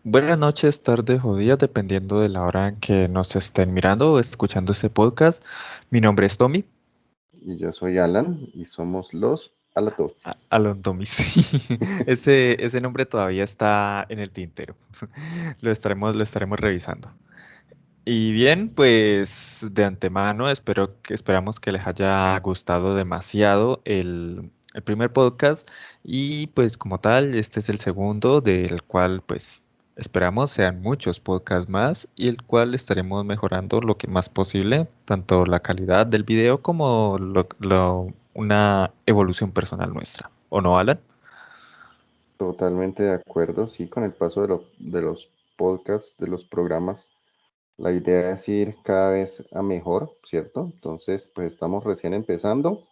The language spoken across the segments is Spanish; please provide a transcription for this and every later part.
Buenas noches, tardes o días, dependiendo de la hora en que nos estén mirando o escuchando este podcast. Mi nombre es Tommy, Y yo soy Alan y somos los Alatops. Alon Tommy. Sí. Ese nombre todavía está en el tintero. Lo estaremos revisando. Y bien, pues de antemano esperamos que les haya gustado demasiado el primer podcast y pues como tal, este es el segundo del cual pues esperamos sean muchos podcasts más y el cual estaremos mejorando lo que más posible, tanto la calidad del video como una evolución personal nuestra. ¿O no, Alan? Totalmente de acuerdo, sí, con el paso de los podcasts, de los programas, la idea es ir cada vez a mejor, ¿cierto? Entonces, pues estamos recién empezando.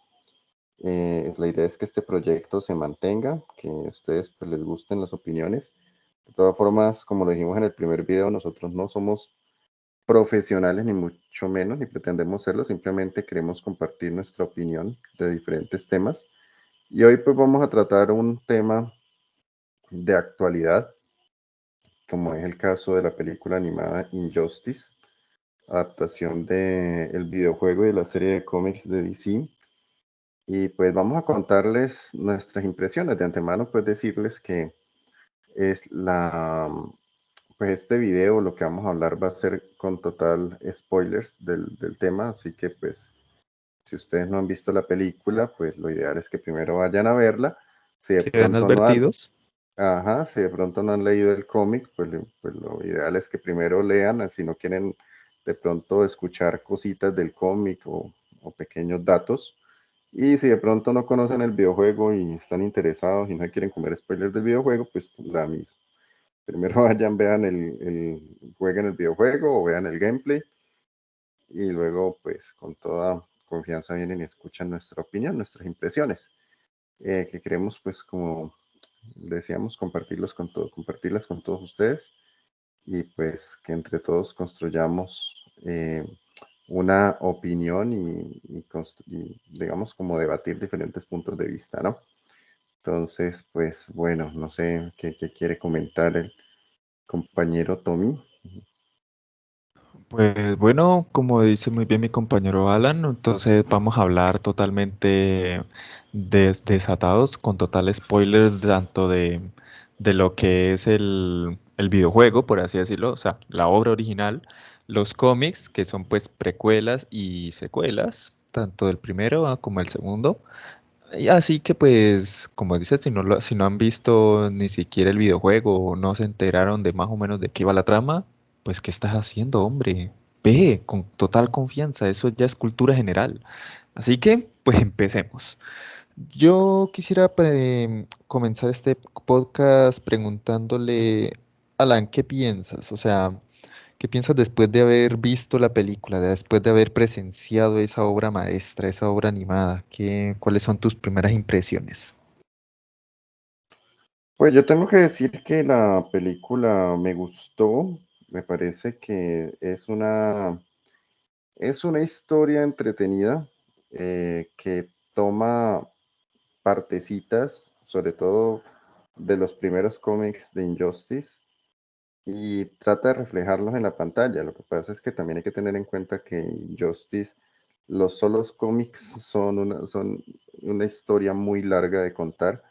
La idea es que este proyecto se mantenga, que a ustedes pues les gusten las opiniones. De todas formas, como lo dijimos en el primer video, nosotros no somos profesionales ni mucho menos, ni pretendemos serlo, simplemente queremos compartir nuestra opinión de diferentes temas. Y hoy pues vamos a tratar un tema de actualidad, como es el caso de la película animada Injustice, adaptación del videojuego y de la serie de cómics de DC. Y pues vamos a contarles nuestras impresiones de antemano, pues decirles que es pues este video, lo que vamos a hablar va a ser con total spoilers del tema, así que pues si ustedes no han visto la película, pues lo ideal es que primero vayan a verla. Si de Quedan pronto no han, advertidos. Ajá, si de pronto no han leído el cómic, pues, pues lo ideal es que primero lean, si no quieren de pronto escuchar cositas del cómic o pequeños datos. Y si de pronto no conocen el videojuego y están interesados y no quieren comer spoilers del videojuego, pues la misma. Primero vayan, vean jueguen el videojuego o vean el gameplay y luego pues con toda confianza vienen y escuchan nuestra opinión, nuestras impresiones, que queremos pues como decíamos compartirlas con todos ustedes y pues que entre todos construyamos una opinión y digamos como debatir diferentes puntos de vista, ¿no? Entonces, pues bueno, no sé qué quiere comentar el compañero Tommy. Pues bueno, como dice muy bien mi compañero Alan, entonces vamos a hablar totalmente desatados, con total spoilers tanto de lo que es el videojuego, por así decirlo, o sea, la obra original, los cómics, que son pues precuelas y secuelas, tanto del primero como el segundo. Y así que pues, como dices, si no han visto ni siquiera el videojuego o no se enteraron de más o menos de qué iba la trama, pues ¿qué estás haciendo, hombre? Ve con total confianza, eso ya es cultura general. Así que, pues empecemos. Yo quisiera comenzar este podcast preguntándole, Alan, ¿qué piensas? O sea, ¿qué piensas después de haber visto la película, después de haber presenciado esa obra maestra, esa obra animada? ¿Cuáles son tus primeras impresiones? Pues yo tengo que decir que la película me gustó, me parece que es una historia entretenida que toma partecitas, sobre todo de los primeros cómics de Injustice, y trata de reflejarlos en la pantalla. Lo que pasa es que también hay que tener en cuenta que Injustice, los solos cómics son una historia muy larga de contar,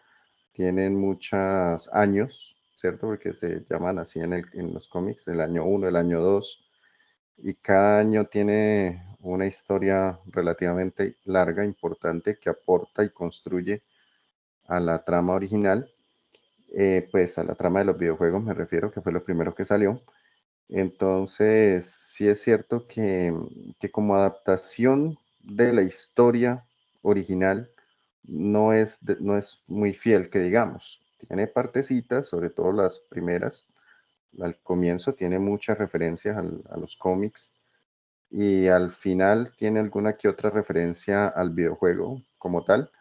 tienen muchos años, ¿cierto? Porque se llaman así en los cómics, el año uno, el año 2 y cada año tiene una historia relativamente larga, importante, que aporta y construye a la trama original, pues a la trama de los videojuegos me refiero, que fue lo primero que salió. Entonces, sí es cierto que como adaptación de la historia original no es muy fiel, que digamos. Tiene partecitas, sobre todo las primeras. Al comienzo tiene muchas referencias a los cómics y al final tiene alguna que otra referencia al videojuego como tal,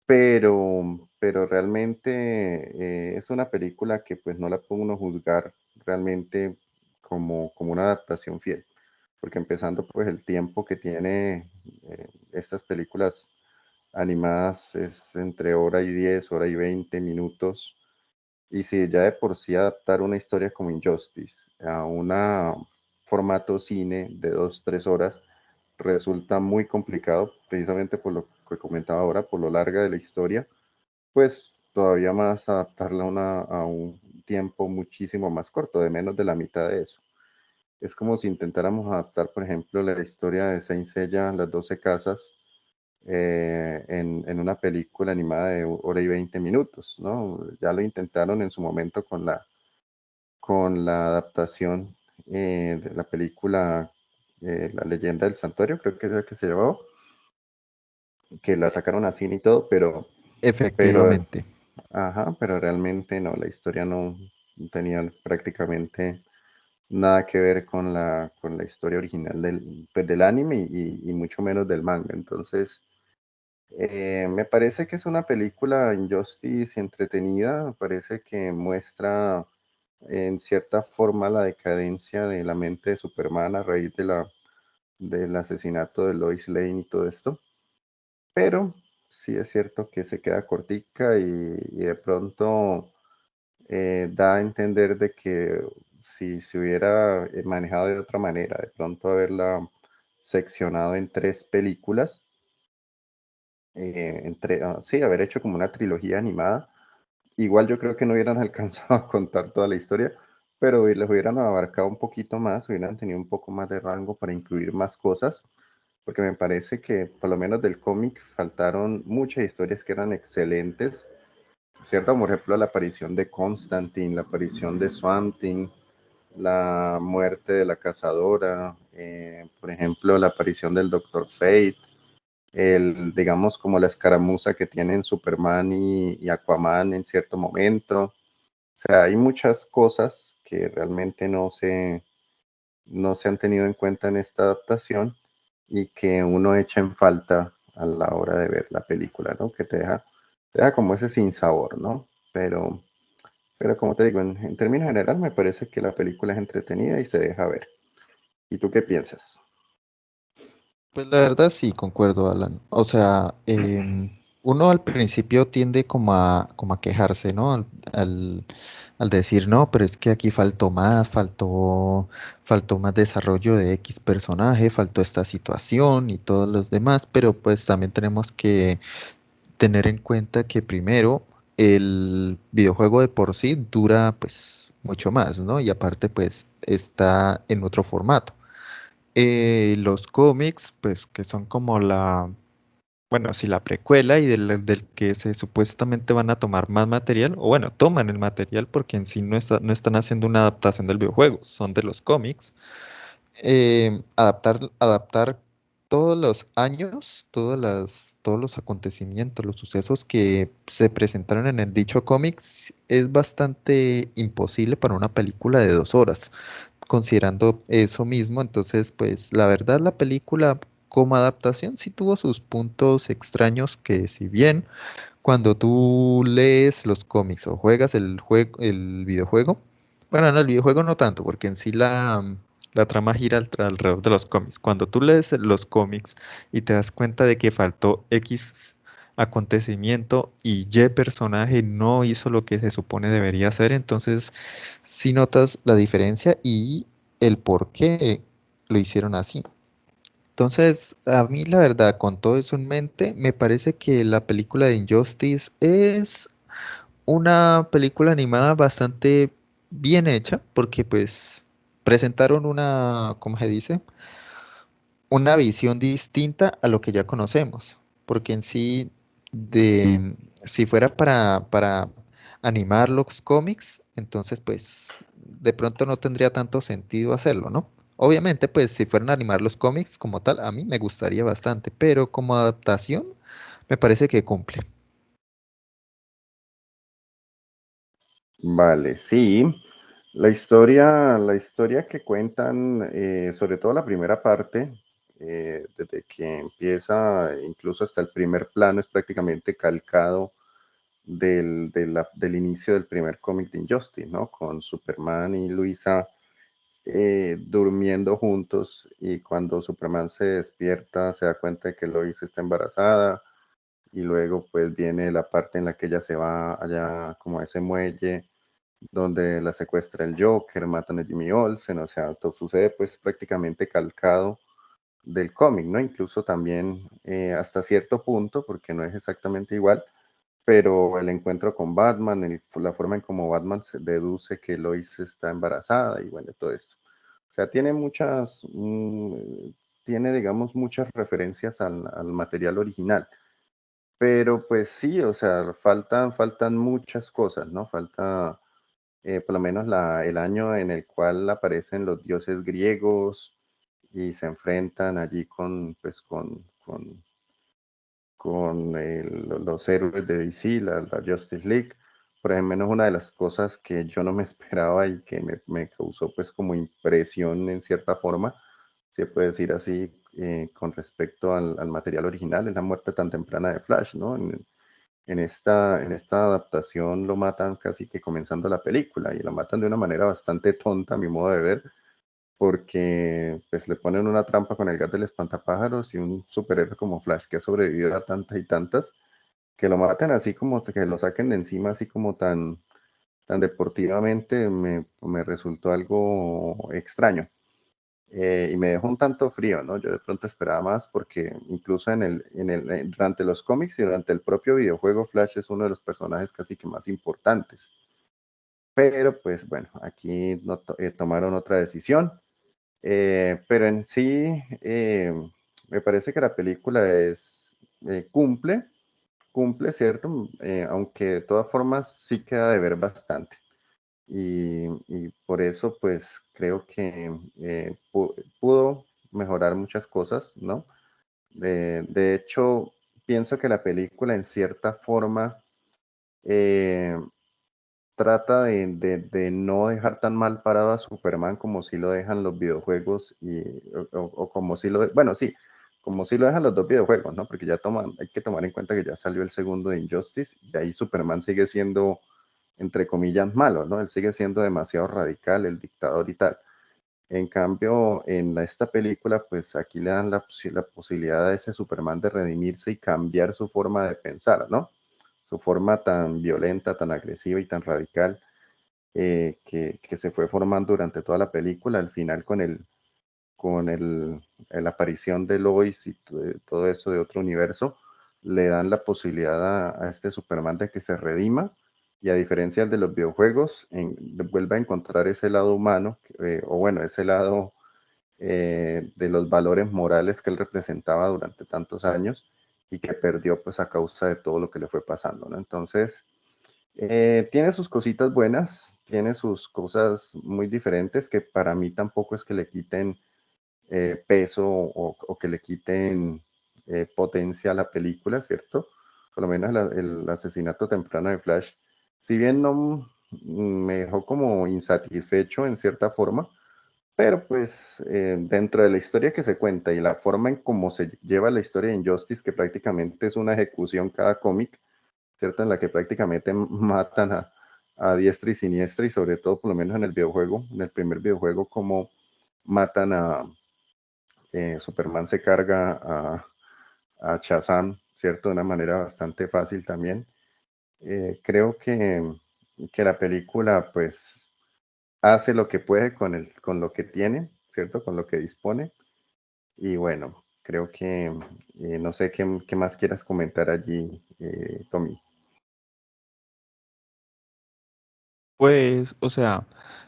pero realmente es una película que pues no la puede uno juzgar realmente como una adaptación fiel, porque empezando pues el tiempo que tiene estas películas animadas es entre hora y 10, hora y 20 minutos, Y si ya de por sí adaptar una historia como Injustice a un formato cine de 2, 3 horas resulta muy complicado, precisamente por lo que comentaba ahora, por lo larga de la historia, pues todavía más adaptarla a un tiempo muchísimo más corto, de menos de la mitad de eso. Es como si intentáramos adaptar, por ejemplo, la historia de Saint Seiya, Las 12 Casas, en una película animada de 1 hora y 20 minutos, ¿no? Ya lo intentaron en su momento con la adaptación de la película La leyenda del santuario, creo que es la que se llamaba, que la sacaron a cine y todo, pero, Efectivamente. ajá, pero realmente no, la historia no tenía prácticamente nada que ver con la historia original pues, del anime y mucho menos del manga. Entonces, me parece que es una película Injustice entretenida, me parece que muestra en cierta forma la decadencia de la mente de Superman a raíz del asesinato de Lois Lane y todo esto, pero sí es cierto que se queda cortica y de pronto da a entender de que si se hubiera manejado de otra manera, de pronto haberla seccionado en 3 películas, sí, haber hecho como una trilogía animada. Igual yo creo que no hubieran alcanzado a contar toda la historia, pero les hubieran abarcado un poquito más, hubieran tenido un poco más de rango para incluir más cosas, porque me parece que por lo menos del cómic faltaron muchas historias que eran excelentes, ¿cierto? Por ejemplo, la aparición de Constantine, la aparición de Swamp Thing, la muerte de la cazadora, por ejemplo, la aparición del Doctor Fate, digamos, como la escaramuza que tienen Superman y Aquaman en cierto momento. O sea, hay muchas cosas que realmente no se han tenido en cuenta en esta adaptación y que uno echa en falta a la hora de ver la película, ¿no? Que te deja como ese sinsabor, ¿no? Pero como te digo, en términos general me parece que la película es entretenida y se deja ver. ¿Y tú qué piensas? Pues la verdad sí, concuerdo, Alan. O sea, uno al principio tiende como a quejarse, ¿no? Al, al decir, no, pero es que aquí faltó más, faltó más desarrollo de X personaje, faltó esta situación y todos los demás, pero pues también tenemos que tener en cuenta que primero el videojuego de por sí dura pues mucho más, ¿no? Y aparte pues está en otro formato. Los cómics, pues que son como bueno, sí, la precuela y del que se supuestamente van a tomar más material, o bueno, toman el material porque en sí no están haciendo una adaptación del videojuego, son de los cómics. Adaptar todos los años, todos los acontecimientos, los sucesos que se presentaron en el dicho cómics es bastante imposible para una película de 2 horas. Considerando eso mismo, entonces, pues la verdad la película como adaptación sí tuvo sus puntos extraños que si bien cuando tú lees los cómics o juegas el videojuego, bueno, no, el videojuego no tanto, porque en sí la trama gira alrededor de los cómics. Cuando tú lees los cómics y te das cuenta de que faltó X acontecimiento y Y personaje no hizo lo que se supone debería hacer, entonces sí notas la diferencia y el por qué lo hicieron así. Entonces, a mí la verdad, con todo eso en mente, me parece que la película de Injustice es una película animada bastante bien hecha, porque pues presentaron ¿cómo se dice? Una visión distinta a lo que ya conocemos, porque en sí, si fuera para animar los cómics, entonces pues de pronto no tendría tanto sentido hacerlo, ¿no? Obviamente, pues si fueran a animar los cómics como tal, a mí me gustaría bastante, pero como adaptación me parece que cumple. Vale, sí. La historia que cuentan, sobre todo la primera parte, desde que empieza, incluso hasta el primer plano, es prácticamente calcado del inicio del primer cómic de Injustice, ¿no? Con Superman y Luisa durmiendo juntos y cuando Superman se despierta se da cuenta de que Lois está embarazada y luego pues viene la parte en la que ella se va allá como a ese muelle. donde la secuestra el Joker, matan a Jimmy Olsen, o sea, todo sucede pues prácticamente calcado del cómic, ¿no? Incluso también hasta cierto punto, porque no es exactamente igual, pero el encuentro con Batman, la forma en cómo Batman se deduce que Lois está embarazada y bueno, todo esto. O sea, tiene tiene digamos muchas referencias al material original, pero pues sí, o sea, faltan muchas cosas, ¿no? Falta por lo menos el año en el cual aparecen los dioses griegos y se enfrentan allí con los héroes de DC, la Justice League. Por ejemplo, es una de las cosas que yo no me esperaba y que me causó pues como impresión en cierta forma, se puede decir así, con respecto al material original, es la muerte tan temprana de Flash, ¿no? En esta adaptación lo matan casi que comenzando la película y lo matan de una manera bastante tonta a mi modo de ver, porque pues le ponen una trampa con el gas del espantapájaros y un superhéroe como Flash que ha sobrevivido a tantas y tantas, que lo maten así como que lo saquen de encima así como tan deportivamente me resultó algo extraño. Y me dejó un tanto frío, ¿no? Yo de pronto esperaba más porque incluso durante los cómics y durante el propio videojuego, Flash es uno de los personajes casi que más importantes. Pero pues bueno, aquí no tomaron otra decisión. Pero en sí, me parece que la película cumple, ¿cierto? Aunque de todas formas sí queda de ver bastante. Y por eso, pues creo que pudo mejorar muchas cosas, ¿no? De hecho, pienso que la película en cierta forma eh, trata de no dejar tan mal parado a Superman como si lo dejan los videojuegos o como si bueno, sí, como si lo dejan los dos videojuegos, ¿no? Porque hay que tomar en cuenta que ya salió el segundo de Injustice y ahí Superman sigue siendo, entre comillas, malo, ¿no? Él sigue siendo demasiado radical, el dictador y tal. En cambio, esta película, pues aquí le dan la posibilidad a ese Superman de redimirse y cambiar su forma de pensar, ¿no? Su forma tan violenta, tan agresiva y tan radical que se fue formando durante toda la película, al final con la aparición de Lois y todo eso de otro universo, le dan la posibilidad a este Superman de que se redima y a diferencia de los videojuegos, vuelve a encontrar ese lado humano, o bueno, ese lado de los valores morales que él representaba durante tantos años y que perdió pues a causa de todo lo que le fue pasando, ¿no? Entonces, tiene sus cositas buenas, tiene sus cosas muy diferentes que para mí tampoco es que le quiten peso o que le quiten potencia a la película, ¿cierto? Por lo menos el asesinato temprano de Flash, si bien no me dejó como insatisfecho en cierta forma, pero pues dentro de la historia que se cuenta y la forma en cómo se lleva la historia de Injustice, que prácticamente es una ejecución cada cómic, ¿cierto? En la que prácticamente matan a diestra y siniestra y sobre todo, por lo menos en el videojuego, en el primer videojuego, como matan Superman se carga a Shazam, ¿cierto? De una manera bastante fácil también. Creo que la película pues hace lo que puede con lo que tiene, ¿cierto? Con lo que dispone. Y bueno, creo que no sé qué más quieras comentar allí, Tommy. Pues, o sea,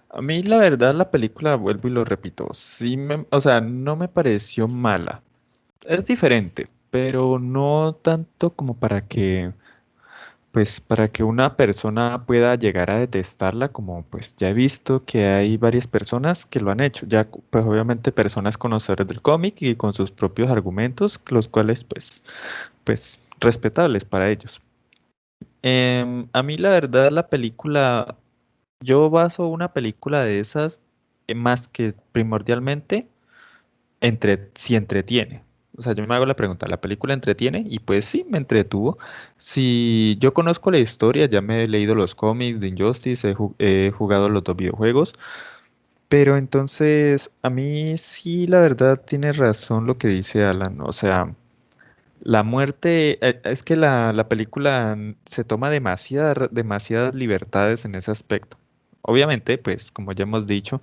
a mí la verdad la película, vuelvo y lo repito, o sea, no me pareció mala. Es diferente, pero no tanto como para que una persona pueda llegar a detestarla, como pues ya he visto que hay varias personas que lo han hecho, ya pues obviamente personas conocedoras del cómic y con sus propios argumentos, los cuales pues respetables para ellos. A mí la verdad la película, yo baso una película de esas más que primordialmente si entretiene. O sea, yo me hago la pregunta, ¿la película entretiene? Y pues sí, me entretuvo. Si yo conozco la historia, ya me he leído los cómics de Injustice, he jugado los dos videojuegos, pero entonces a mí sí, la verdad, tiene razón lo que dice Alan. O sea, la muerte, es que la película se toma demasiadas libertades en ese aspecto. obviamente, pues como ya hemos dicho,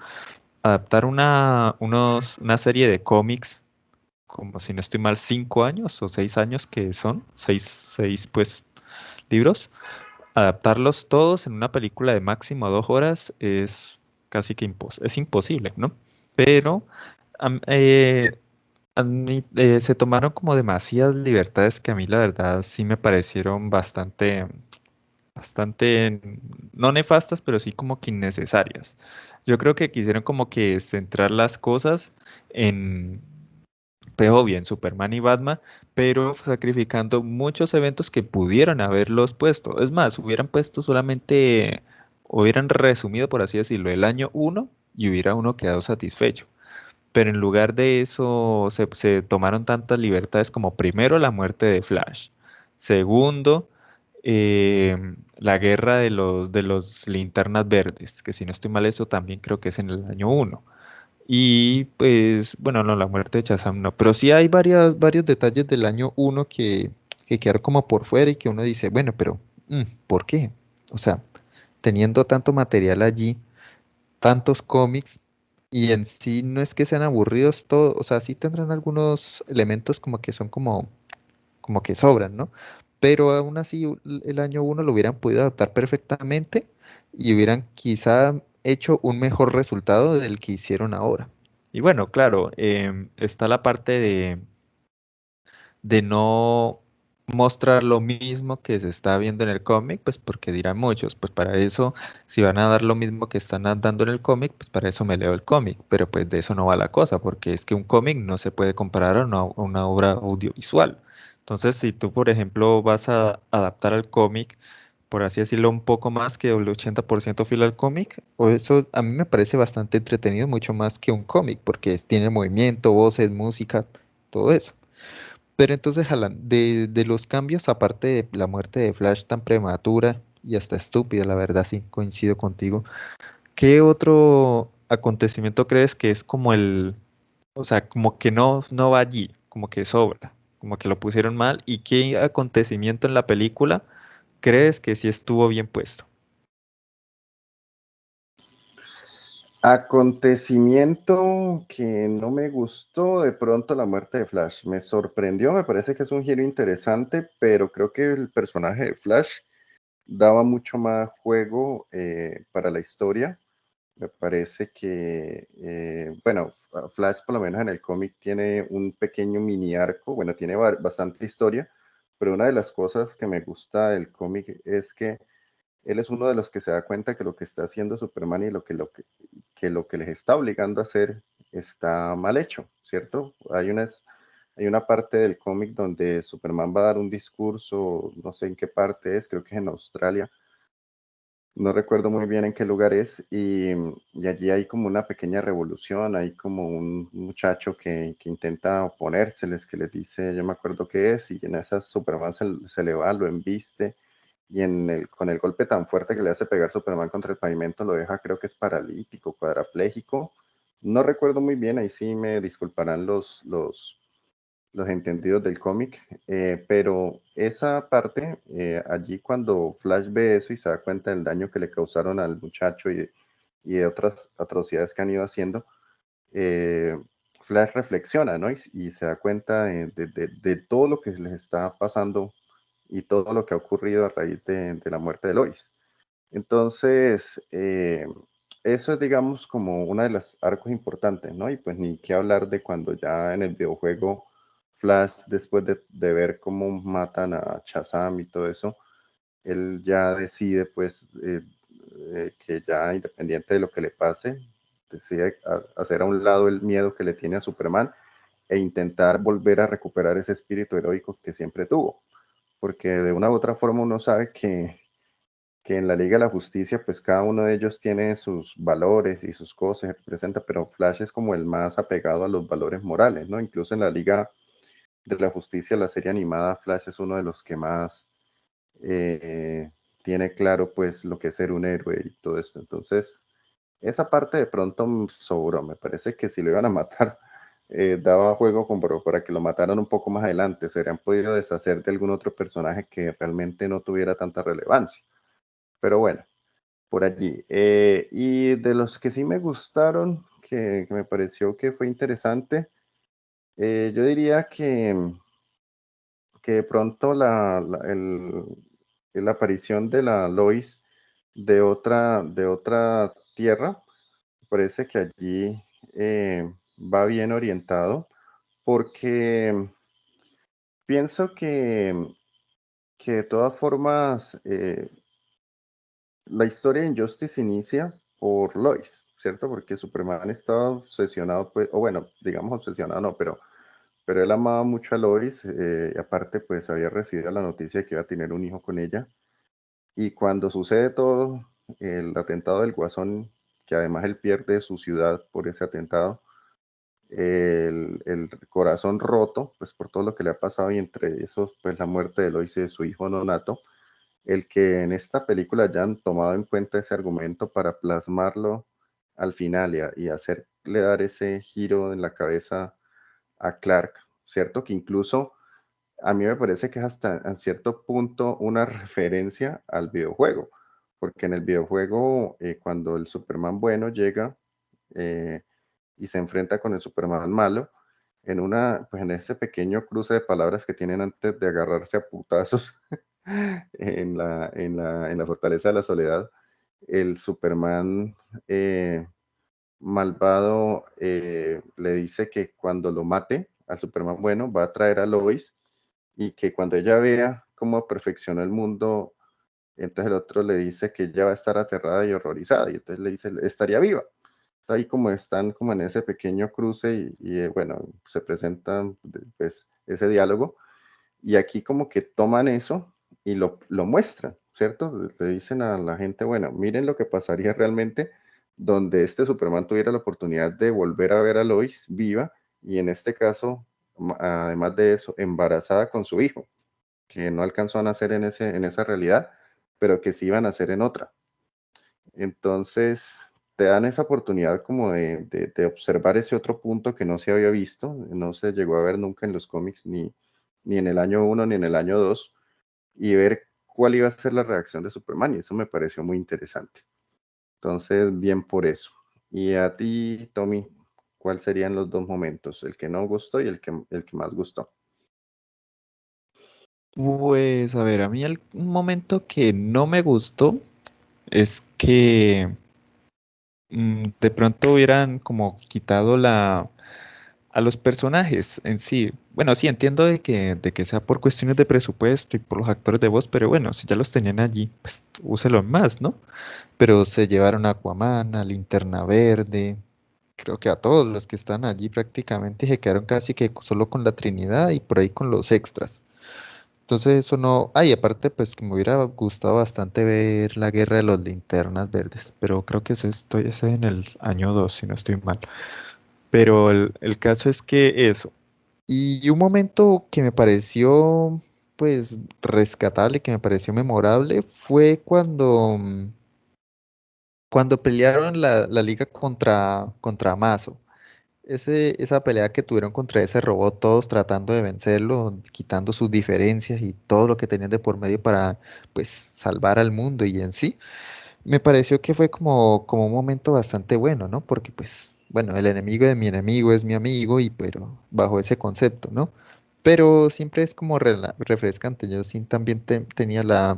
adaptar una serie de cómics, como si no estoy mal, 5 años o 6 años que son, seis pues libros, adaptarlos todos en una película de máximo 2 horas es casi que es imposible, ¿no? Pero am- eh, se tomaron como demasiadas libertades que a mí la verdad sí me parecieron bastante, no nefastas, pero sí como que innecesarias. Yo creo que quisieron como que centrar las cosas en, pues obvio, en Superman y Batman, pero sacrificando muchos eventos que pudieron haberlos puesto. Es más, hubieran puesto solamente, hubieran resumido, por así decirlo, el año uno y hubiera uno quedado satisfecho. Pero en lugar de eso se tomaron tantas libertades como primero la muerte de Flash, segundo la guerra de los linternas verdes, que si no estoy mal eso también creo que es en el año uno. Y pues, bueno, no, la muerte de Shazam no, pero sí hay varios detalles del año uno que quedaron como por fuera y que uno dice, bueno, pero ¿por qué? O sea, teniendo tanto material allí, tantos cómics, y en sí no es que sean aburridos todos, o sea, sí tendrán algunos elementos como que son como que sobran, ¿no? Pero aún así el año uno lo hubieran podido adaptar perfectamente y hubieran quizá hecho un mejor resultado del que hicieron ahora. Y bueno, claro, está la parte de no mostrar lo mismo que se está viendo en el cómic, pues porque dirán muchos, pues para eso, si van a dar lo mismo que están dando en el cómic, pues para eso me leo el cómic, pero pues de eso no va la cosa, porque es que un cómic no se puede comparar a una obra audiovisual. Entonces, si tú, por ejemplo, vas a adaptar al cómic, por así decirlo, un poco más que el 80% fiel al cómic, o eso a mí me parece bastante entretenido, mucho más que un cómic, porque tiene movimiento, voces, música, todo eso. Pero entonces, Alan, de los cambios, aparte de la muerte de Flash tan prematura y hasta estúpida, la verdad, sí, coincido contigo. ¿Qué otro acontecimiento crees que es como o sea, como que no va allí, como que sobra, como que lo pusieron mal? ¿Y qué acontecimiento en la película crees que sí estuvo bien puesto? Acontecimiento que no me gustó, de pronto la muerte de Flash. Me sorprendió, me parece que es un giro interesante, pero creo que el personaje de Flash daba mucho más juego para la historia. Me parece que, bueno, Flash por lo menos en el cómic tiene un pequeño mini arco, bueno, tiene bastante historia, pero una de las cosas que me gusta del cómic es que él es uno de los que se da cuenta que lo que está haciendo Superman y lo que les está obligando a hacer está mal hecho, ¿cierto? Hay una parte del cómic donde Superman va a dar un discurso, no sé en qué parte es, creo que es en Australia, no recuerdo muy bien en qué lugar es, y allí hay como una pequeña revolución, hay como un muchacho que intenta oponérseles, que les dice, yo me acuerdo qué es, y en esas Superman se le va, lo embiste, y con el golpe tan fuerte que le hace pegar Superman contra el pavimento, lo deja, creo que es paralítico, cuadrapléjico, no recuerdo muy bien, ahí sí me disculparán los entendidos del cómic, pero esa parte, allí cuando Flash ve eso y se da cuenta del daño que le causaron al muchacho y de otras atrocidades que han ido haciendo, eh, Flash reflexiona, ¿no? Y se da cuenta de todo lo que les está pasando y todo lo que ha ocurrido a raíz de la muerte de Lois. Entonces, eso es, digamos, como una de las arcos importantes, ¿no? Y pues ni qué hablar de cuando ya en el videojuego Flash, después de ver cómo matan a Shazam y todo eso, él ya decide, pues, que ya independiente de lo que le pase, decide hacer a un lado el miedo que le tiene a Superman e intentar volver a recuperar ese espíritu heroico que siempre tuvo. Porque de una u otra forma uno sabe que en la Liga de la Justicia, pues cada uno de ellos tiene sus valores y sus cosas, que representa, pero Flash es como el más apegado a los valores morales, ¿no? Incluso en la Liga de la Justicia, la serie animada, Flash es uno de los que más eh, tiene claro, pues, lo que es ser un héroe y todo esto. Entonces, esa parte de pronto sobró. Me parece que si lo iban a matar, daba juego como para que lo mataran un poco más adelante. Se habrían podido deshacer de algún otro personaje que realmente no tuviera tanta relevancia. Pero bueno, por allí. Y de los que sí me gustaron, que me pareció que fue interesante, yo diría que de pronto la aparición de la Lois de otra tierra, parece que allí va bien orientado, porque pienso que de todas formas la historia de Injustice inicia por Lois, ¿cierto? Porque Superman estaba obsesionado, pues, o bueno, digamos obsesionado no, pero él amaba mucho a Lois, y aparte pues había recibido la noticia de que iba a tener un hijo con ella, y cuando sucede todo, el atentado del Guasón, que además él pierde su ciudad por ese atentado, el corazón roto, pues por todo lo que le ha pasado y entre esos, pues la muerte de Lois y de su hijo nonato, el que en esta película hayan tomado en cuenta ese argumento para plasmarlo al final y hacerle dar ese giro en la cabeza a Clark, ¿cierto? Que incluso a mí me parece que es hasta en cierto punto una referencia al videojuego, porque en el videojuego, cuando el Superman bueno llega eh, y se enfrenta con el Superman malo, pues en ese pequeño cruce de palabras que tienen antes de agarrarse a putazos en la Fortaleza de la Soledad, el Superman malvado le dice que cuando lo mate al Superman bueno va a traer a Lois y que cuando ella vea cómo perfeccionó el mundo, entonces el otro le dice que ella va a estar aterrada y horrorizada y entonces le dice, estaría viva. Ahí como están como en ese pequeño cruce bueno, se presenta pues, ese diálogo y aquí como que toman eso y lo muestran, ¿cierto? Le dicen a la gente, bueno, miren lo que pasaría realmente donde este Superman tuviera la oportunidad de volver a ver a Lois viva y en este caso, además de eso, embarazada con su hijo, que no alcanzó a nacer en esa realidad, pero que sí iban a nacer en otra. Entonces, te dan esa oportunidad como de observar ese otro punto que no se había visto, no se llegó a ver nunca en los cómics, ni en el año uno ni en el año 2 y ver cuál iba a ser la reacción de Superman, y eso me pareció muy interesante. Entonces, bien por eso. Y a ti, Tommy, ¿cuáles serían los dos momentos? El que no gustó y el que más gustó. Pues a ver, a mí un momento que no me gustó es que de pronto hubieran como quitado a los personajes en sí. Bueno, sí, entiendo de que sea por cuestiones de presupuesto y por los actores de voz, pero bueno, si ya los tenían allí, pues úselo más, ¿no? Pero se llevaron a Aquaman, a Linterna Verde, creo que a todos los que están allí prácticamente se quedaron casi que solo con la Trinidad y por ahí con los extras. Entonces eso no... Ay, aparte pues que me hubiera gustado bastante ver la Guerra de los Linternas Verdes, pero creo que ese en el año 2 si no estoy mal. Pero el caso es que eso. Y un momento que me pareció pues rescatable, que me pareció memorable, fue cuando pelearon la liga contra Amazo. Esa pelea que tuvieron contra ese robot, todos tratando de vencerlo, quitando sus diferencias y todo lo que tenían de por medio para, pues, salvar al mundo y en sí, me pareció que fue como un momento bastante bueno, ¿no? Porque, pues, bueno, el enemigo de mi enemigo es mi amigo y, pero, bajo ese concepto, ¿no? Pero siempre es como refrescante. Yo sí también tenía la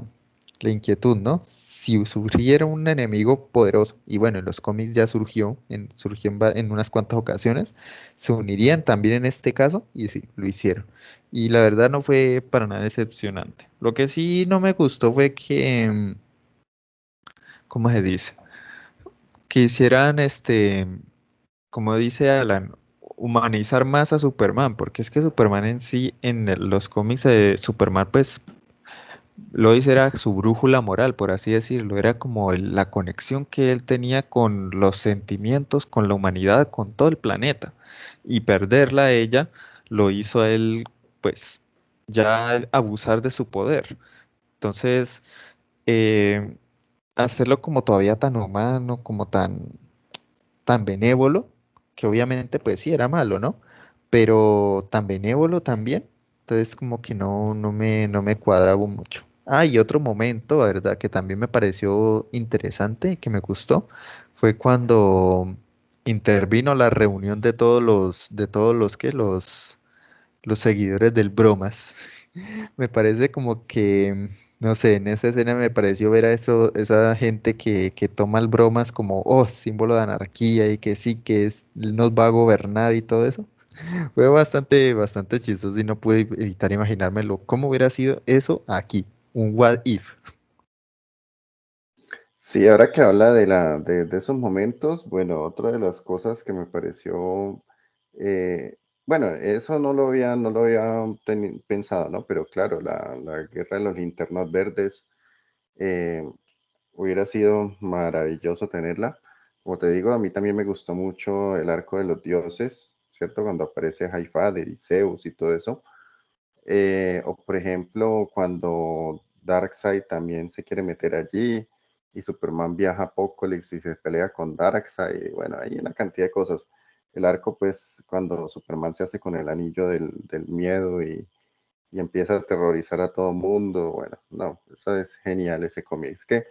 inquietud, ¿no? Si surgiera un enemigo poderoso, y bueno, en los cómics ya surgió en unas cuantas ocasiones, se unirían también en este caso, y sí, lo hicieron. Y la verdad no fue para nada decepcionante. Lo que sí no me gustó fue que, ¿cómo se dice? Que hicieran como dice Alan, humanizar más a Superman, porque es que Superman en sí, en los cómics de Superman, pues Lois era su brújula moral, por así decirlo, era como la conexión que él tenía con los sentimientos, con la humanidad, con todo el planeta. Y perderla a ella lo hizo a él, pues, ya abusar de su poder. Entonces, eh, hacerlo como todavía tan humano, como tan benévolo, que obviamente pues sí era malo, ¿no? Pero tan benévolo también. Entonces como que no me cuadraba mucho. Ah, y otro momento, ¿verdad? Que también me pareció interesante y que me gustó, fue cuando intervino la reunión los seguidores del Bromas. Me parece como que, no sé, en esa escena me pareció ver a esa gente que toma el Bromas como, oh, símbolo de anarquía y que sí, nos va a gobernar y todo eso. Fue bastante chistoso y no pude evitar imaginármelo. ¿Cómo hubiera sido eso aquí? Un what if. Sí, ahora que habla de esos momentos, bueno, otra de las cosas que me pareció, bueno, eso no lo había pensado, ¿no? Pero claro, la guerra de los linternas verdes eh, hubiera sido maravilloso tenerla. Como te digo, a mí también me gustó mucho el arco de los dioses, ¿cierto? Cuando aparece Highfather y Zeus y todo eso. O por ejemplo, cuando Darkseid también se quiere meter allí y Superman viaja a Apokolips y se pelea con Darkseid. Bueno, hay una cantidad de cosas. El arco, pues, cuando Superman se hace con el anillo del miedo y empieza a aterrorizar a todo mundo. Bueno, no, eso es genial ese cómic. Es que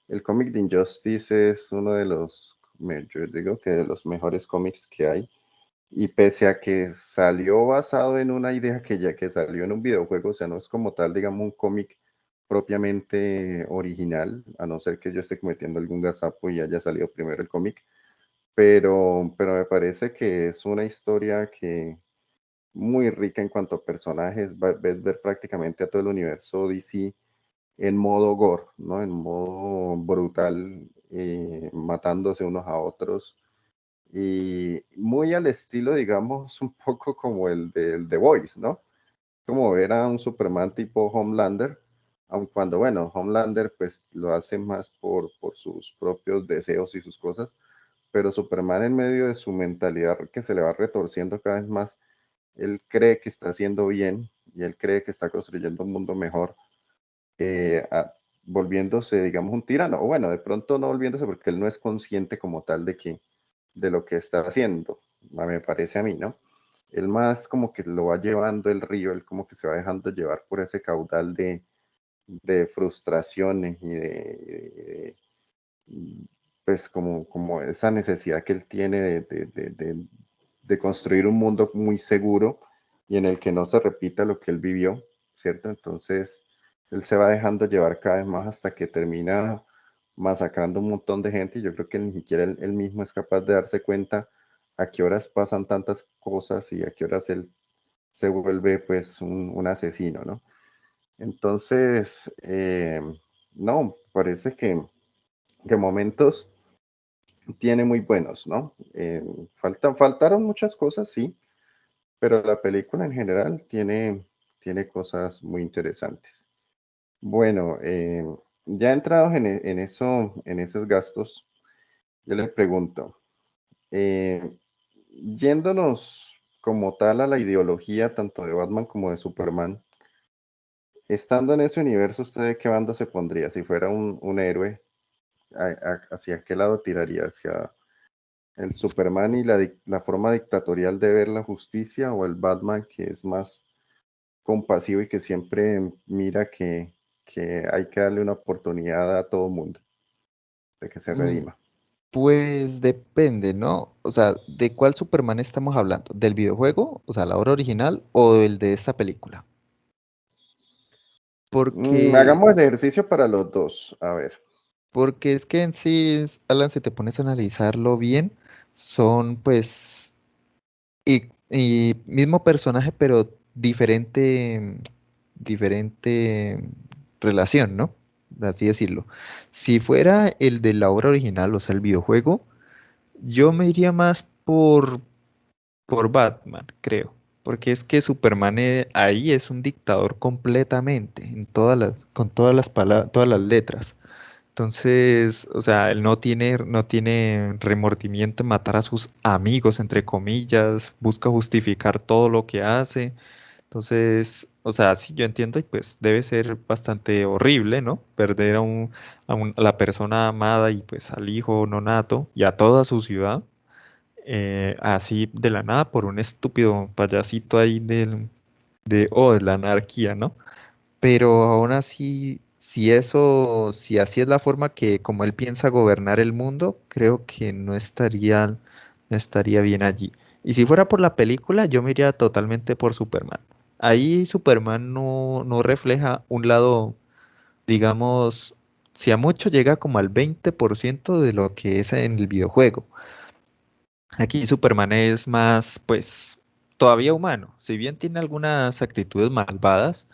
el cómic de Injustice es uno de los, yo digo que de los mejores cómics que hay. Y pese a que salió basado en una idea que ya que salió en un videojuego, o sea, no es como tal, digamos, un cómic propiamente original, a no ser que yo esté cometiendo algún gazapo y haya salido primero el cómic, pero me parece que es una historia que muy rica en cuanto a personajes, ves ver prácticamente a todo el universo DC en modo gore, ¿no? En modo brutal, matándose unos a otros y muy al estilo, digamos, un poco como el de The Voice, ¿no? Como ver a un Superman tipo Homelander, aun cuando, bueno, Homelander pues lo hace más por sus propios deseos y sus cosas, pero Superman en medio de su mentalidad que se le va retorciendo cada vez más, él cree que está haciendo bien y él cree que está construyendo un mundo mejor, volviéndose, digamos, un tirano, o bueno, de pronto no volviéndose porque él no es consciente como tal de lo que está haciendo, me parece a mí, ¿no? Él más como que lo va llevando el río, él como que se va dejando llevar por ese caudal de frustraciones y pues como esa necesidad que él tiene de construir un mundo muy seguro y en el que no se repita lo que él vivió, ¿cierto? Entonces, él se va dejando llevar cada vez más hasta que termina masacrando un montón de gente y yo creo que ni siquiera él mismo es capaz de darse cuenta a qué horas pasan tantas cosas y a qué horas él se vuelve pues un asesino, ¿no? Entonces, no, parece que momentos tiene muy buenos, ¿no? Faltaron muchas cosas, sí, pero la película en general tiene cosas muy interesantes. Bueno, ya entrados en eso, en esos gastos, yo le pregunto, eh, yéndonos como tal a la ideología tanto de Batman como de Superman, estando en ese universo, ¿usted de qué banda se pondría? Si fuera un héroe, ¿hacia qué lado tiraría? ¿Hacia el Superman y la forma dictatorial de ver la justicia o el Batman que es más compasivo y que siempre mira que hay que darle una oportunidad a todo mundo de que se Mm, redima? Pues depende, ¿no? O sea, ¿de cuál Superman estamos hablando? ¿Del videojuego, o sea, la obra original, o el de esta película? Porque, Hagamos el ejercicio para los dos. A ver. porque es que en sí, Alan, si te pones a analizarlo bien, son pues, y mismo personaje, pero diferente relación, ¿no? Por así decirlo. Si fuera el de la obra original, o sea, el videojuego, yo me iría más por Batman, creo. Porque es que Superman ahí es un dictador completamente, con todas las letras. Entonces, o sea, él no tiene remordimiento en matar a sus amigos, entre comillas, busca justificar todo lo que hace. Entonces, o sea, sí, yo entiendo y pues debe ser bastante horrible, ¿no? Perder a la persona amada y pues al hijo nonato y a toda su ciudad, así de la nada por un estúpido payasito ahí de la anarquía, ¿no? pero aún así, si así es la forma que como él piensa gobernar el mundo, creo que no estaría bien allí. Y si fuera por la película, yo me iría totalmente por Superman. Ahí Superman no refleja un lado, digamos, si a mucho llega como al 20% de lo que es en el videojuego. Aquí Superman es más, pues, todavía humano. Si bien tiene algunas actitudes malvadas,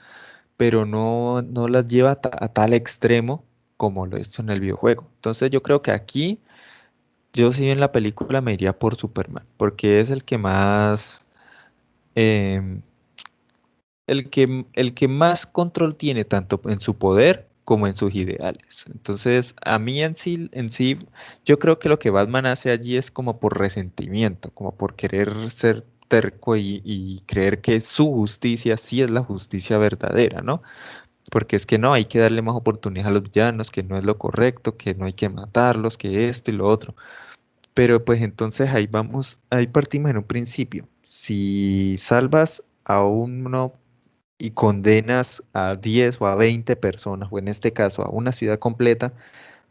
pero no las lleva a tal extremo como lo hizo en el videojuego. Entonces yo creo que aquí, yo si en la película me iría por Superman, porque es el que más, em, el que más control tiene tanto en su poder como en sus ideales. Entonces, a mí en sí, yo creo que lo que Batman hace allí es como por resentimiento, como por querer ser terco y creer que su justicia sí es la justicia verdadera, ¿no? Porque es que no, hay que darle más oportunidades a los villanos, que no es lo correcto, que no hay que matarlos, que esto y lo otro. Pero pues entonces ahí vamos, ahí partimos en un principio. Si salvas a uno y condenas a 10 o a 20 personas, o en este caso a una ciudad completa,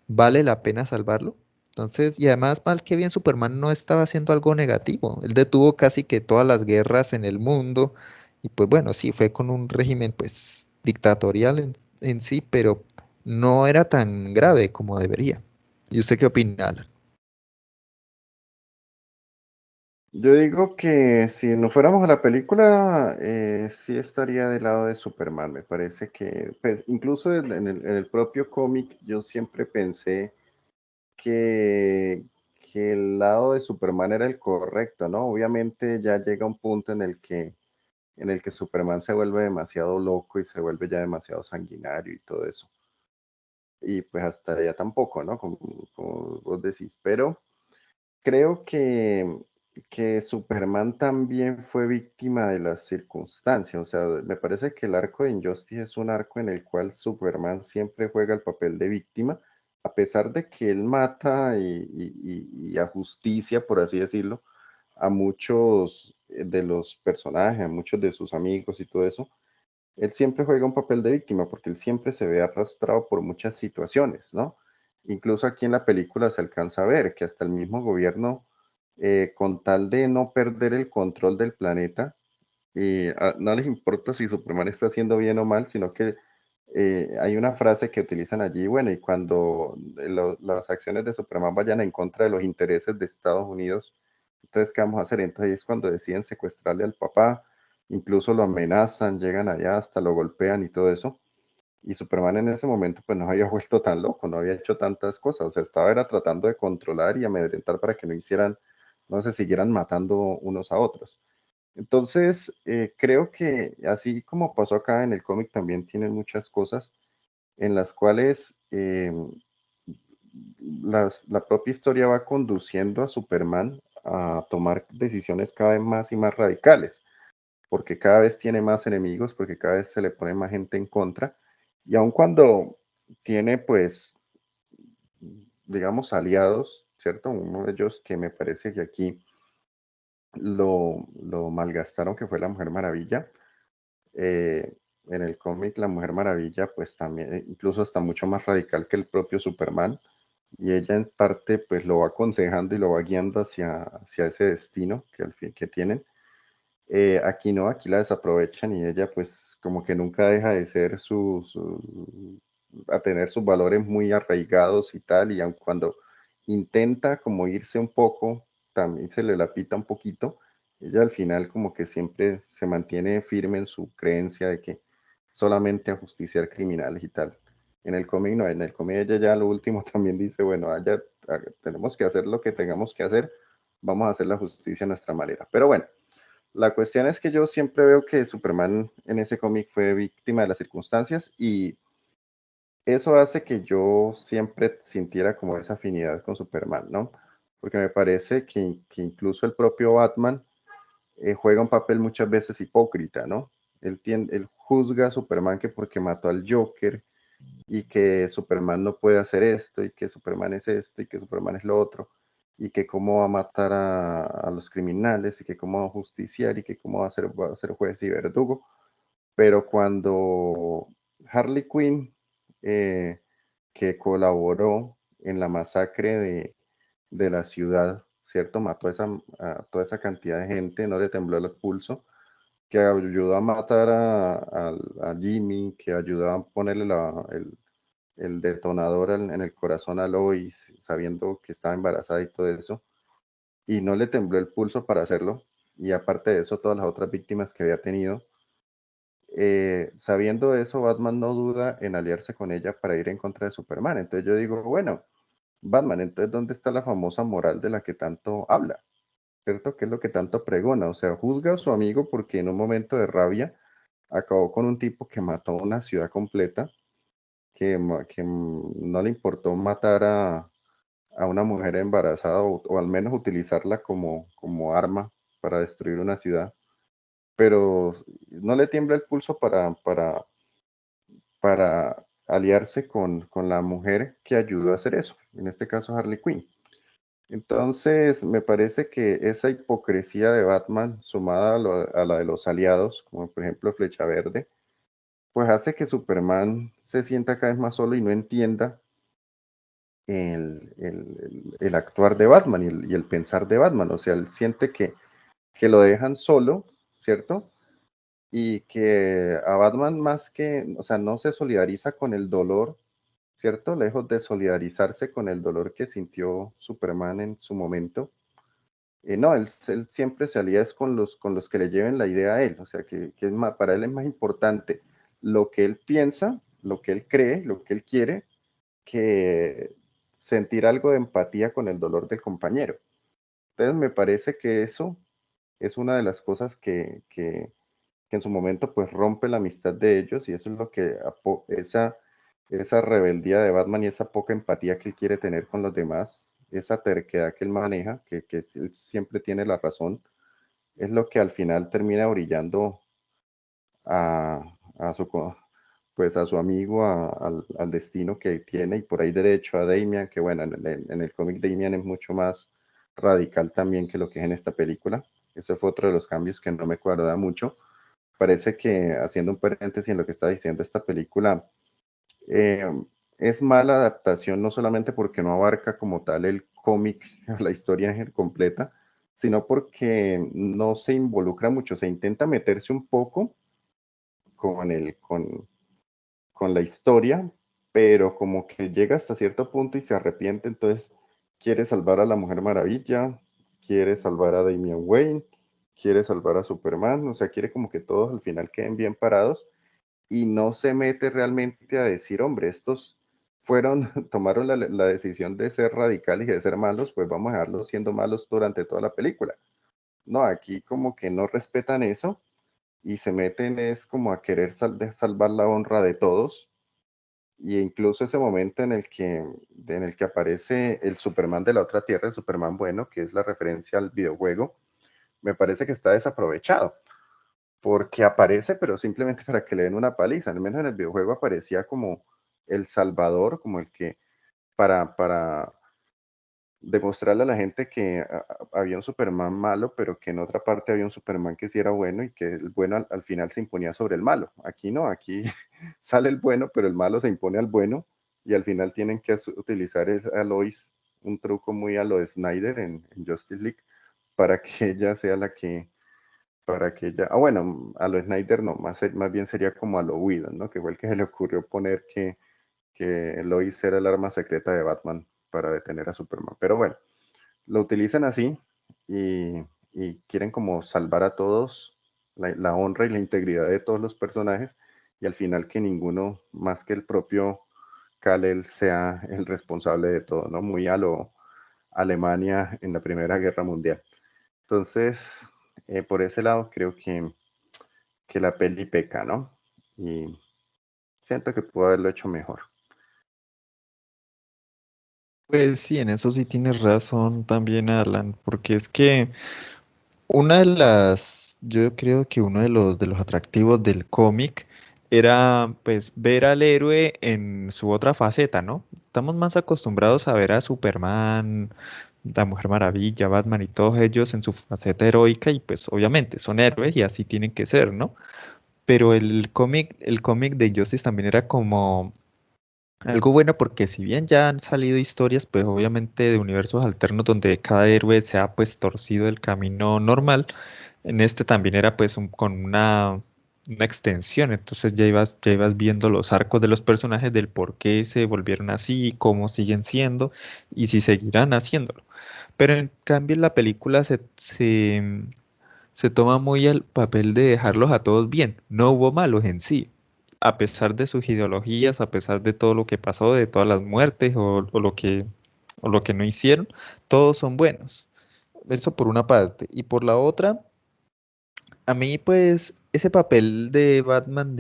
¿vale la pena salvarlo? Entonces, y además, mal que bien, Superman no estaba haciendo algo negativo. Él detuvo casi que todas las guerras en el mundo. Y pues bueno, sí, fue con un régimen pues dictatorial en sí, pero no era tan grave como debería. ¿Y usted qué opina, Alan? Yo digo que si no fuéramos a la película, sí estaría del lado de Superman. Me parece que, pues, incluso en el propio cómic, yo siempre pensé que, que el lado de Superman era el correcto, ¿no? Obviamente ya llega un punto en el que Superman se vuelve demasiado loco y se vuelve ya demasiado sanguinario y todo eso. Y pues hasta allá tampoco, ¿no? Como vos decís. Pero creo que Superman también fue víctima de las circunstancias. O sea, me parece que el arco de Injustice es un arco en el cual Superman siempre juega el papel de víctima, a pesar de que él mata y a justicia, por así decirlo, a muchos de los personajes, a muchos de sus amigos y todo eso. Él siempre juega un papel de víctima porque él siempre se ve arrastrado por muchas situaciones, ¿no? Incluso aquí en la película se alcanza a ver que hasta el mismo gobierno, con tal de no perder el control del planeta, no les importa si Superman está haciendo bien o mal, sino que hay una frase que utilizan allí, bueno, y cuando las acciones de Superman vayan en contra de los intereses de Estados Unidos, entonces, ¿qué vamos a hacer? Entonces ahí es cuando deciden secuestrarle al papá, incluso lo amenazan, llegan allá, hasta lo golpean y todo eso. Y Superman en ese momento pues no había vuelto tan loco, no había hecho tantas cosas, o sea, estaba era tratando de controlar y amedrentar para que no hicieran, no se siguieran matando unos a otros. Entonces, creo que así como pasó acá en el cómic, también tienen muchas cosas en las cuales la propia historia va conduciendo a Superman a tomar decisiones cada vez más y más radicales, porque cada vez tiene más enemigos, porque cada vez se le pone más gente en contra, y aun cuando tiene, pues, digamos, aliados, ¿cierto? Uno de ellos que me parece que aquí lo malgastaron, que fue la Mujer Maravilla. En el cómic, la Mujer Maravilla, pues también, incluso está mucho más radical que el propio Superman, y ella en parte, pues lo va aconsejando y lo va guiando hacia ese destino que al fin que tienen. Aquí no, aquí la desaprovechan y ella pues como que nunca deja de ser a tener sus valores muy arraigados y tal, y aun cuando intenta como irse un poco, también se le la pita un poquito, ella al final como que siempre se mantiene firme en su creencia de que solamente a justiciar criminales y tal. En el cómic no, en el cómic ella ya lo último también dice, bueno, tenemos que hacer lo que tengamos que hacer, vamos a hacer la justicia a nuestra manera. Pero bueno, la cuestión es que yo siempre veo que Superman en ese cómic fue víctima de las circunstancias y eso hace que yo siempre sintiera como esa afinidad con Superman, ¿no? Porque me parece que incluso el propio Batman juega un papel muchas veces hipócrita, ¿no? Él juzga a Superman que porque mató al Joker y que Superman no puede hacer esto y que Superman es esto y que Superman es lo otro y que cómo va a matar a los criminales y que cómo va a justiciar y que cómo va a ser juez y verdugo. Pero cuando Harley Quinn, eh, que colaboró en la masacre de la ciudad, ¿cierto? Mató a toda esa cantidad de gente, no le tembló el pulso, que ayudó a matar a Jimmy, que ayudó a ponerle el detonador en el corazón a Lois, sabiendo que estaba embarazada y todo eso, y no le tembló el pulso para hacerlo, y aparte de eso, todas las otras víctimas que había tenido. Sabiendo eso, Batman no duda en aliarse con ella para ir en contra de Superman. Entonces yo digo, bueno, Batman, entonces ¿dónde está la famosa moral de la que tanto habla? ¿Cierto? ¿Qué es lo que tanto pregona? O sea, juzga a su amigo porque en un momento de rabia acabó con un tipo que mató una ciudad completa, que no le importó matar a una mujer embarazada o al menos utilizarla como arma para destruir una ciudad, pero no le tiembla el pulso para aliarse con la mujer que ayudó a hacer eso, en este caso Harley Quinn. Entonces, me parece que esa hipocresía de Batman, sumada a la de los aliados, como por ejemplo Flecha Verde, pues hace que Superman se sienta cada vez más solo y no entienda el actuar de Batman y el pensar de Batman. O sea, él siente que lo dejan solo, ¿cierto? Y que a Batman más que, o sea, no se solidariza con el dolor, ¿cierto? Lejos de solidarizarse con el dolor que sintió Superman en su momento. No, él siempre se alía es con los que le lleven la idea a él, o sea, que es más, para él es más importante lo que él piensa, lo que él cree, lo que él quiere, que sentir algo de empatía con el dolor del compañero. Entonces me parece que eso es una de las cosas que en su momento pues rompe la amistad de ellos y eso es lo que esa rebeldía de Batman y esa poca empatía que él quiere tener con los demás, esa terquedad que él maneja, que él siempre tiene la razón, es lo que al final termina brillando a, a su, pues a su amigo, al destino que tiene y por ahí derecho a Damian, que bueno, en el cómic Damian es mucho más radical también que lo que es en esta película. Ese fue otro de los cambios que no me cuadra mucho. Parece que, haciendo un paréntesis en lo que está diciendo esta película, eh, es mala adaptación no solamente porque no abarca como tal el cómic, la historia completa, sino porque no se involucra mucho, se intenta meterse un poco con, con la historia, pero como que llega hasta cierto punto y se arrepiente, entonces quiere salvar a la Mujer Maravilla, quiere salvar a Damian Wayne, quiere salvar a Superman, o sea, quiere como que todos al final queden bien parados y no se mete realmente a decir, hombre, estos fueron, tomaron la decisión de ser radicales y de ser malos, pues vamos a dejarlos siendo malos durante toda la película. No, aquí como que no respetan eso y se meten es como a querer salvar la honra de todos. Y incluso ese momento en el que aparece el Superman de la otra Tierra, el Superman bueno, que es la referencia al videojuego, me parece que está desaprovechado porque aparece, pero simplemente para que le den una paliza. Al menos en el videojuego aparecía como el salvador, como el que para demostrarle a la gente que había un Superman malo, pero que en otra parte había un Superman que sí era bueno y que el bueno al final se imponía sobre el malo. Aquí no, aquí sale el bueno, pero el malo se impone al bueno y al final tienen que utilizar a Lois, un truco muy a lo de Snyder en Justice League, para que ella sea la que para que ella, bueno, a lo Snyder no, más bien sería como a lo Whedon, ¿no? Que fue el que se le ocurrió poner que Lois era el arma secreta de Batman para detener a Superman. Pero bueno, lo utilizan así y quieren como salvar a todos, la honra y la integridad de todos los personajes y al final que ninguno más que el propio Kal-El sea el responsable de todo, ¿no? Muy a lo Alemania en la Primera Guerra Mundial. Entonces, por ese lado creo que la peli peca, ¿no? Y siento que pudo haberlo hecho mejor. Pues sí, en eso sí tienes razón también, Alan, porque es que una de las, yo creo que uno de los atractivos del cómic era pues ver al héroe en su otra faceta, ¿no? Estamos más acostumbrados a ver a Superman, la Mujer Maravilla, Batman y todos ellos en su faceta heroica y pues obviamente son héroes y así tienen que ser, ¿no? pero el cómic de Injustice también era como algo bueno porque si bien ya han salido historias, pues obviamente de universos alternos donde cada héroe se ha pues torcido el camino normal, en este también era pues con una extensión, entonces ya ibas viendo los arcos de los personajes del por qué se volvieron así, cómo siguen siendo y si seguirán haciéndolo. Pero en cambio en la película se toma muy el papel de dejarlos a todos bien. No hubo malos en sí. A pesar de sus ideologías, a pesar de todo lo que pasó, de todas las muertes o lo que no hicieron, todos son buenos. Eso por una parte. Y por la otra, a mí pues ese papel de Batman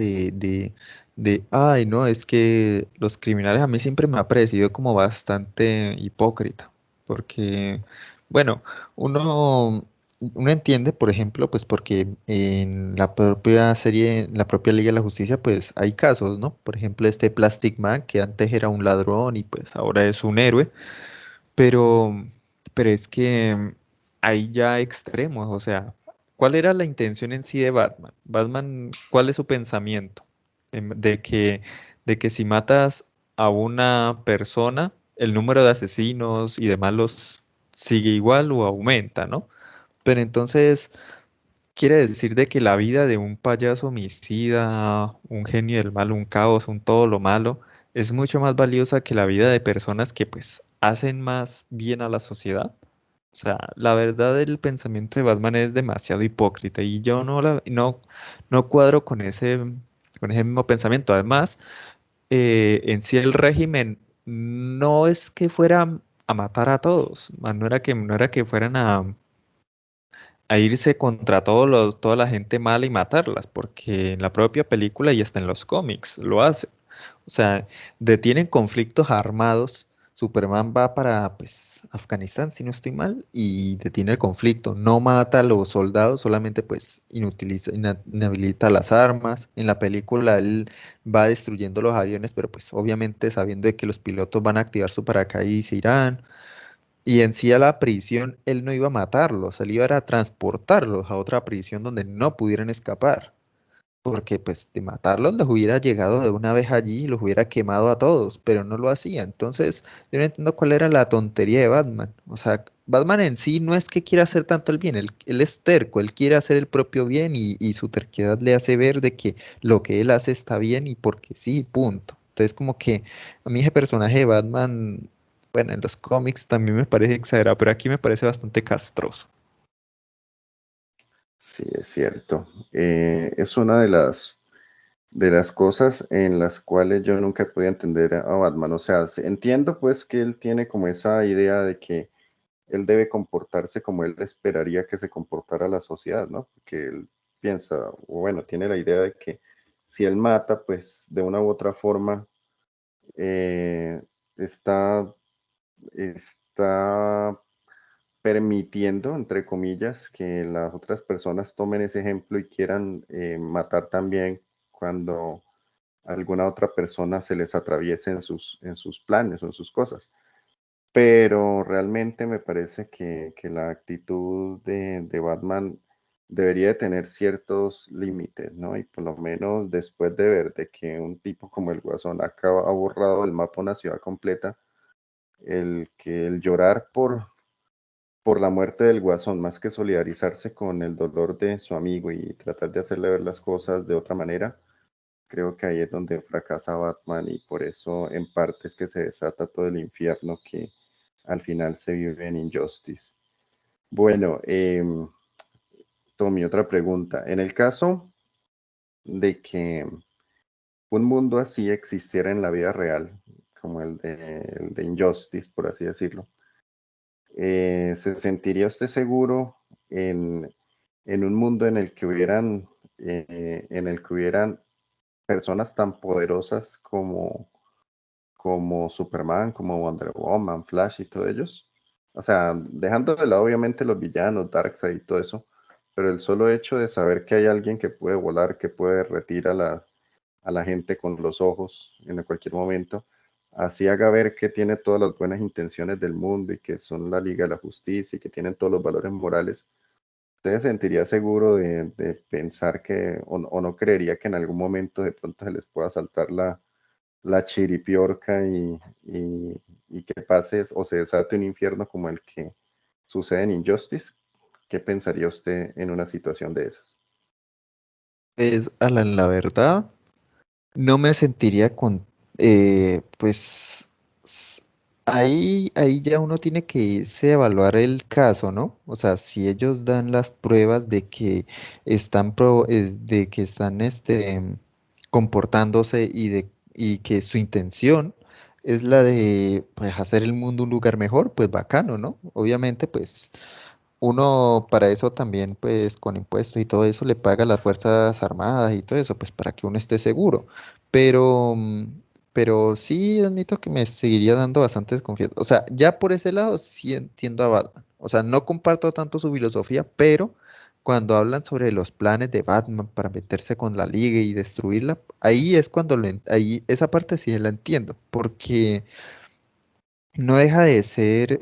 ay no, es que los criminales a mí siempre me ha parecido como bastante hipócrita. Porque, bueno, uno, uno entiende, por ejemplo, pues porque en la propia serie, en la propia Liga de la Justicia, pues hay casos, ¿no? Por ejemplo, este Plastic Man, que antes era un ladrón y pues ahora es un héroe, pero, pero es que hay ya extremos, o sea, ¿cuál era la intención en sí de Batman? Batman, ¿cuál es su pensamiento? De de que si matas a una persona, el número de asesinos y de malos sigue igual o aumenta, ¿no? Pero entonces quiere decir de que la vida de un payaso homicida, un genio del mal, un caos, un todo lo malo, es mucho más valiosa que la vida de personas que pues hacen más bien a la sociedad. O sea, la verdad el pensamiento de Batman es demasiado hipócrita y yo no cuadro con ese mismo pensamiento. Además, en sí el régimen no es que fuera a matar a todos, no era que fueran a irse contra toda la gente mala y matarlas, porque en la propia película y hasta en los cómics lo hace. O sea, detienen conflictos armados. Superman va para, pues, Afganistán, si no estoy mal, y detiene el conflicto. No mata a los soldados, solamente, pues, inhabilita las armas. En la película él va destruyendo los aviones, pero, pues, obviamente sabiendo de que los pilotos van a activar su paracaídas y se irán. Y en sí a la prisión él no iba a matarlos, él iba era a transportarlos a otra prisión donde no pudieran escapar. Porque pues de matarlos los hubiera llegado de una vez allí y los hubiera quemado a todos, pero no lo hacía. Entonces yo no entiendo cuál era la tontería de Batman. O sea, Batman en sí no es que quiera hacer tanto el bien, él es terco, él quiere hacer el propio bien y su terquedad le hace ver de que lo que él hace está bien y porque sí, punto. Entonces como que a mí ese personaje de Batman, bueno, en los cómics también me parece exagerado, pero aquí me parece bastante castroso. Sí, es cierto. Es una de las cosas en las cuales yo nunca he podido entender a Batman. O sea, entiendo pues que él tiene como esa idea de que él debe comportarse como él esperaría que se comportara la sociedad, ¿no? Porque él piensa, o bueno, tiene la idea de que si él mata, pues de una u otra forma eh, está, está permitiendo, entre comillas, que las otras personas tomen ese ejemplo y quieran matar también cuando alguna otra persona se les atraviese en sus planes o en sus cosas. Pero realmente me parece que la actitud de Batman debería de tener ciertos límites, ¿no? Y por lo menos después de ver de que un tipo como el Guasón ha borrado del mapa una ciudad completa, el llorar por la muerte del Guasón, más que solidarizarse con el dolor de su amigo y tratar de hacerle ver las cosas de otra manera, creo que ahí es donde fracasa Batman y por eso en parte es que se desata todo el infierno que al final se vive en Injustice. Bueno, Tommy, otra pregunta. En el caso de que un mundo así existiera en la vida real, como el de Injustice, por así decirlo, ¿se sentiría usted seguro en, en un mundo en el que hubieran personas tan poderosas como Superman, como Wonder Woman, Flash y todos ellos? O sea, dejando de lado obviamente los villanos, Darkseid y todo eso, pero el solo hecho de saber que hay alguien que puede volar, que puede retirar a la gente con los ojos en cualquier momento, así haga ver que tiene todas las buenas intenciones del mundo y que son la Liga de la Justicia y que tienen todos los valores morales. ¿usted se sentiría seguro de pensar que, o no creería que en algún momento de pronto se les pueda saltar la chiripiorca y que pase o se desate un infierno como el que sucede en Injustice? ¿Qué pensaría usted en una situación de esas? Pues, Alan, la verdad, no me sentiría pues, s- ahí ya uno tiene que irse a evaluar el caso, ¿no? O sea, si ellos dan las pruebas de que de que están, comportándose y que su intención es la de, pues, hacer el mundo un lugar mejor, pues bacano, ¿no? Obviamente, pues uno para eso también, pues con impuestos y todo eso, le paga a las Fuerzas Armadas y todo eso, pues para que uno esté seguro. Pero, pero sí admito que me seguiría dando bastante desconfianza. O sea, ya por ese lado sí entiendo a Batman. O sea, no comparto tanto su filosofía, pero cuando hablan sobre los planes de Batman para meterse con la Liga y destruirla, ahí es cuando ahí esa parte sí la entiendo, porque no deja de ser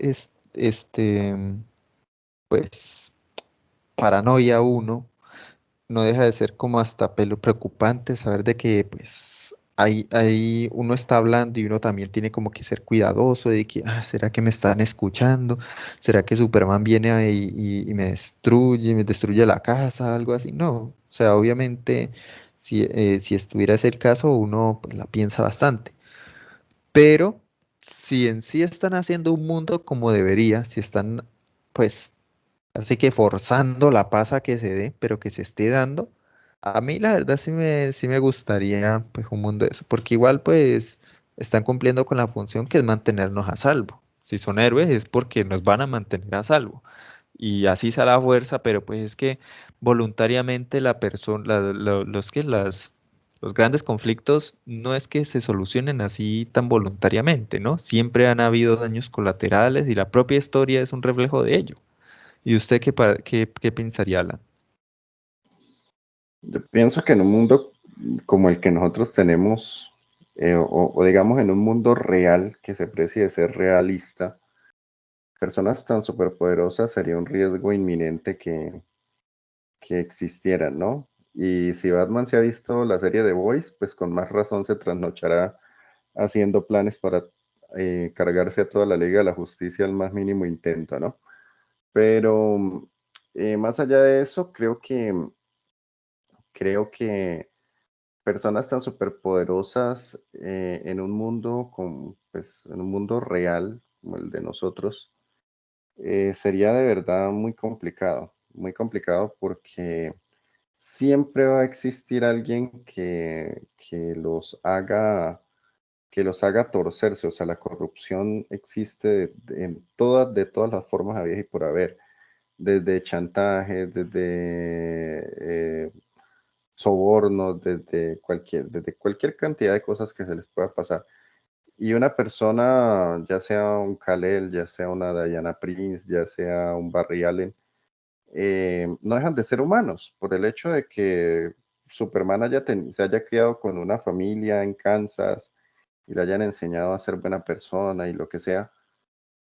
pues paranoia uno, no deja de ser como hasta pelo preocupante saber de que pues ahí uno está hablando y uno también tiene como que ser cuidadoso de que, ¿será que me están escuchando? ¿Será que Superman viene ahí y me destruye la casa, algo así? No, o sea, obviamente si estuviera ese el caso, uno pues, la piensa bastante. Pero si en sí están haciendo un mundo como debería, si están pues así que forzando la paz a que se dé, pero que se esté dando, a mí la verdad sí me gustaría pues un mundo de eso, porque igual pues están cumpliendo con la función que es mantenernos a salvo. Si son héroes es porque nos van a mantener a salvo. Y así sea la fuerza, pero pues es que voluntariamente la persona, los grandes conflictos no es que se solucionen así tan voluntariamente, ¿no? Siempre han habido daños colaterales y la propia historia es un reflejo de ello. ¿Y usted qué pensaría, Alan? Yo pienso que en un mundo como el que nosotros tenemos, o digamos en un mundo real que se precie de ser realista, personas tan superpoderosas sería un riesgo inminente que existieran, ¿no? Y si Batman se ha visto la serie de Boys, pues con más razón se trasnochará haciendo planes para cargarse a toda la Liga de la Justicia al más mínimo intento, ¿no? Pero más allá de eso, creo que personas tan superpoderosas en un mundo pues, en un mundo real como el de nosotros, sería de verdad muy complicado porque siempre va a existir alguien que los haga torcerse, o sea, la corrupción existe de todas las formas habidas y por haber, desde chantaje, desde sobornos, desde cualquier cantidad de cosas que se les pueda pasar. Y una persona, ya sea un Kal-El, ya sea una Diana Prince, ya sea un Barry Allen, no dejan de ser humanos por el hecho de que Superman se haya criado con una familia en Kansas y le hayan enseñado a ser buena persona y lo que sea.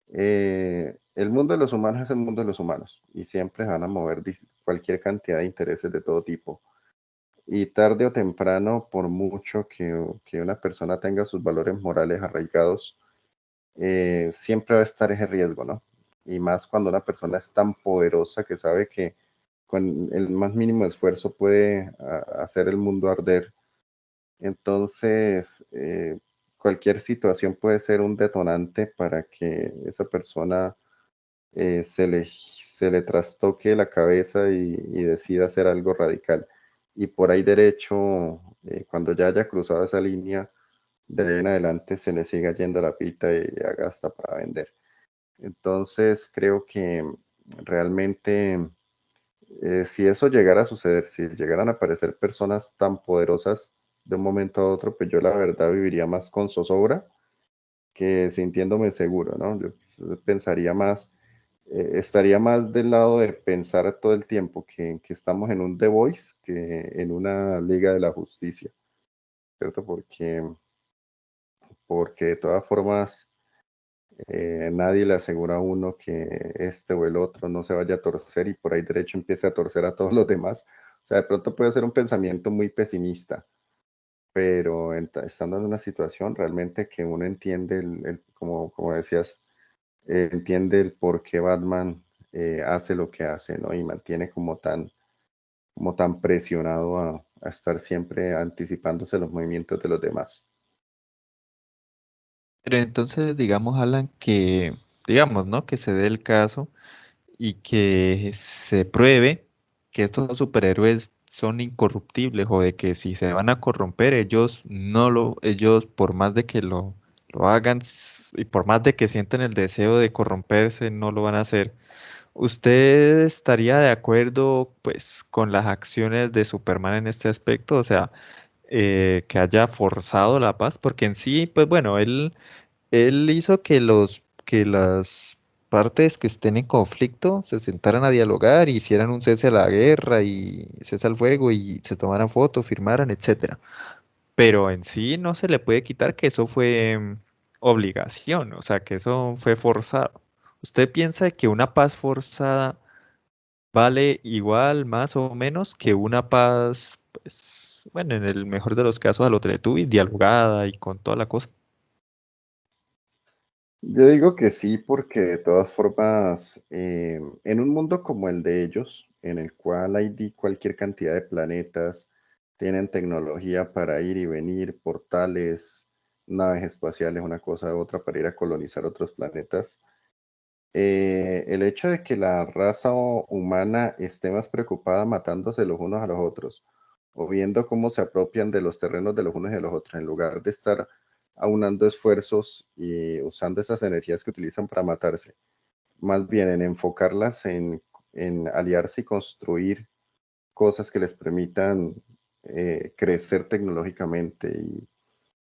El mundo de los humanos es el mundo de los humanos y siempre van a mover cualquier cantidad de intereses de todo tipo. Y tarde o temprano, por mucho que una persona tenga sus valores morales arraigados, siempre va a estar ese riesgo, ¿no? Y más cuando una persona es tan poderosa que sabe que con el más mínimo esfuerzo puede hacer el mundo arder. Entonces, cualquier situación puede ser un detonante para que esa persona se le trastoque la cabeza y decida hacer algo radical. Y por ahí derecho, cuando ya haya cruzado esa línea, de ahí en adelante se le siga yendo la pita y haga hasta para vender. Entonces, creo que realmente, si eso llegara a suceder, si llegaran a aparecer personas tan poderosas de un momento a otro, pues yo la verdad viviría más con zozobra que sintiéndome seguro, ¿no? Yo pensaría más, estaría más del lado de pensar todo el tiempo que estamos en un The Voice que en una Liga de la Justicia, ¿cierto? Porque de todas formas, Nadie le asegura a uno que este o el otro no se vaya a torcer y por ahí derecho empiece a torcer a todos los demás. O sea, de pronto puede ser un pensamiento muy pesimista, pero estando en una situación realmente que uno entiende, como decías, entiende el por qué Batman hace lo que hace, ¿no? Y mantiene como tan presionado a estar siempre anticipándose los movimientos de los demás. Pero entonces, digamos, Alan, que, digamos, ¿no? Que se dé el caso y que se pruebe que estos superhéroes son incorruptibles o de que si se van a corromper, ellos por más de que lo hagan y por más de que sienten el deseo de corromperse, no lo van a hacer. ¿Usted estaría de acuerdo, pues, con las acciones de Superman en este aspecto? O sea, que haya forzado la paz, porque en sí, pues bueno, él hizo que las partes que estén en conflicto se sentaran a dialogar y hicieran un cese a la guerra y cese al fuego y se tomaran fotos, firmaran, etcétera. Pero en sí no se le puede quitar que eso fue obligación, o sea, que eso fue forzado. ¿Usted piensa que una paz forzada vale igual, más o menos, que una paz, pues, bueno, en el mejor de los casos a lo Teletubbies, dialogada y con toda la cosa? Yo digo que sí, porque de todas formas, en un mundo como el de ellos, en el cual hay cualquier cantidad de planetas, tienen tecnología para ir y venir, portales, naves espaciales, una cosa u otra para ir a colonizar otros planetas. El hecho de que la raza humana esté más preocupada matándose los unos a los otros o viendo cómo se apropian de los terrenos de los unos y de los otros, en lugar de estar aunando esfuerzos y usando esas energías que utilizan para matarse, más bien en enfocarlas en aliarse y construir cosas que les permitan crecer tecnológicamente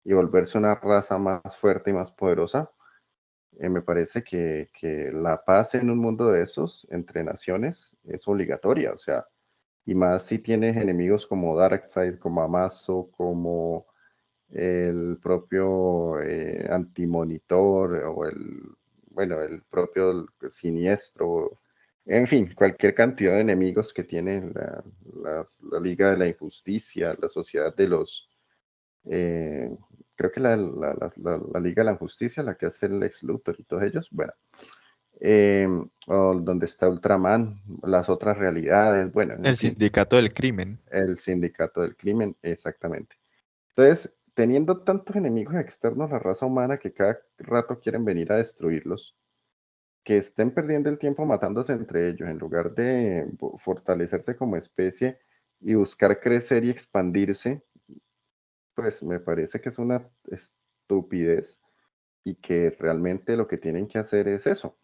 y volverse una raza más fuerte y más poderosa. Me parece que la paz en un mundo de esos, entre naciones, es obligatoria, o sea, y más si tienes enemigos como Darkseid, como Amazo, como el propio Antimonitor o bueno, el propio Siniestro, en fin, cualquier cantidad de enemigos que tiene la Liga de la Injusticia, la Sociedad de los eh, creo que la Liga de la Justicia, la que hace el Lex Luthor y todos ellos, bueno, o donde está Ultraman, las otras realidades, bueno, en El fin, sindicato del crimen. el sindicato del crimen, exactamente. Entonces, teniendo tantos enemigos externos, la raza humana que cada rato quieren venir a destruirlos, que estén perdiendo el tiempo matándose entre ellos, en lugar de fortalecerse como especie y buscar crecer y expandirse, pues me parece que es una estupidez y que realmente lo que tienen que hacer es eso,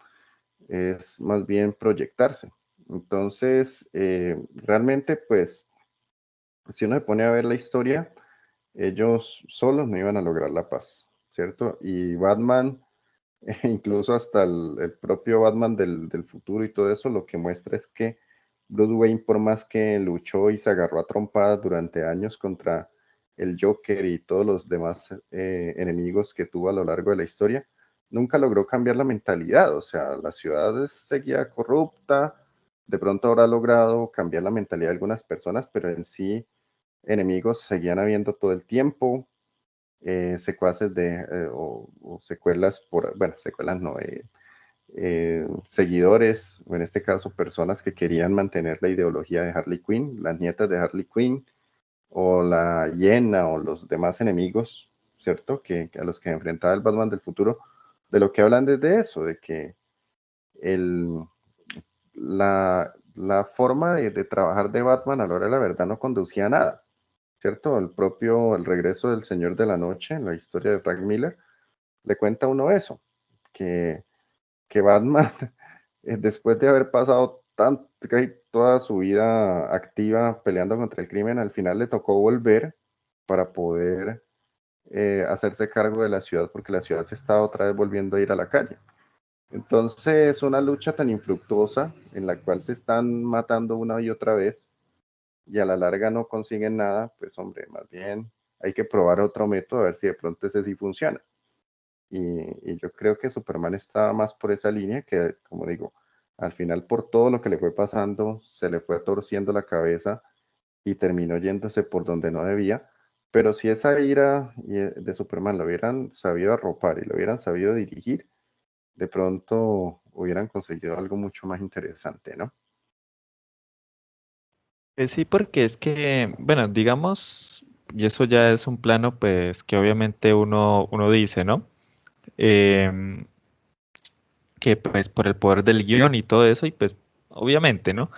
es más bien proyectarse. Entonces, realmente, pues, si uno se pone a ver la historia, ellos solos no iban a lograr la paz, ¿cierto? Y Batman, incluso hasta el propio Batman del futuro y todo eso, lo que muestra es que Bruce Wayne, por más que luchó y se agarró a trompadas durante años contra el Joker y todos los demás enemigos que tuvo a lo largo de la historia, nunca logró cambiar la mentalidad. O sea, la ciudad seguía corrupta, de pronto habrá logrado cambiar la mentalidad de algunas personas, pero en sí enemigos seguían habiendo todo el tiempo, secuaces o secuelas bueno, secuelas no, seguidores, o en este caso personas que querían mantener la ideología de Harley Quinn, las nietas de Harley Quinn, o la hiena, o los demás enemigos, ¿cierto? Que a los que enfrentaba el Batman del futuro, de lo que hablan desde eso, de que el, la forma de trabajar de Batman a la hora de la verdad no conducía a nada, ¿cierto? El regreso del Señor de la Noche, en la historia de Frank Miller, le cuenta a uno eso, que, que Batman, después de haber pasado casi toda su vida activa peleando contra el crimen, al final le tocó volver para poder hacerse cargo de la ciudad, porque la ciudad se estaba otra vez volviendo a ir a la calle. Entonces, una lucha tan infructuosa en la cual se están matando una y otra vez y a la larga no consiguen nada, pues hombre, más bien hay que probar otro método a ver si de pronto ese sí funciona. y yo creo que Superman estaba más por esa línea que, como digo, al final por todo lo que le fue pasando, se le fue torciendo la cabeza y terminó yéndose por donde no debía. Pero si esa ira de Superman lo hubieran sabido arropar y lo hubieran sabido dirigir, de pronto hubieran conseguido algo mucho más interesante, ¿no? Sí, porque es que, bueno, digamos, y eso ya es un plano, pues, que obviamente uno dice, ¿no? Em, que pues por el poder del guión y todo eso, y pues, obviamente, ¿no?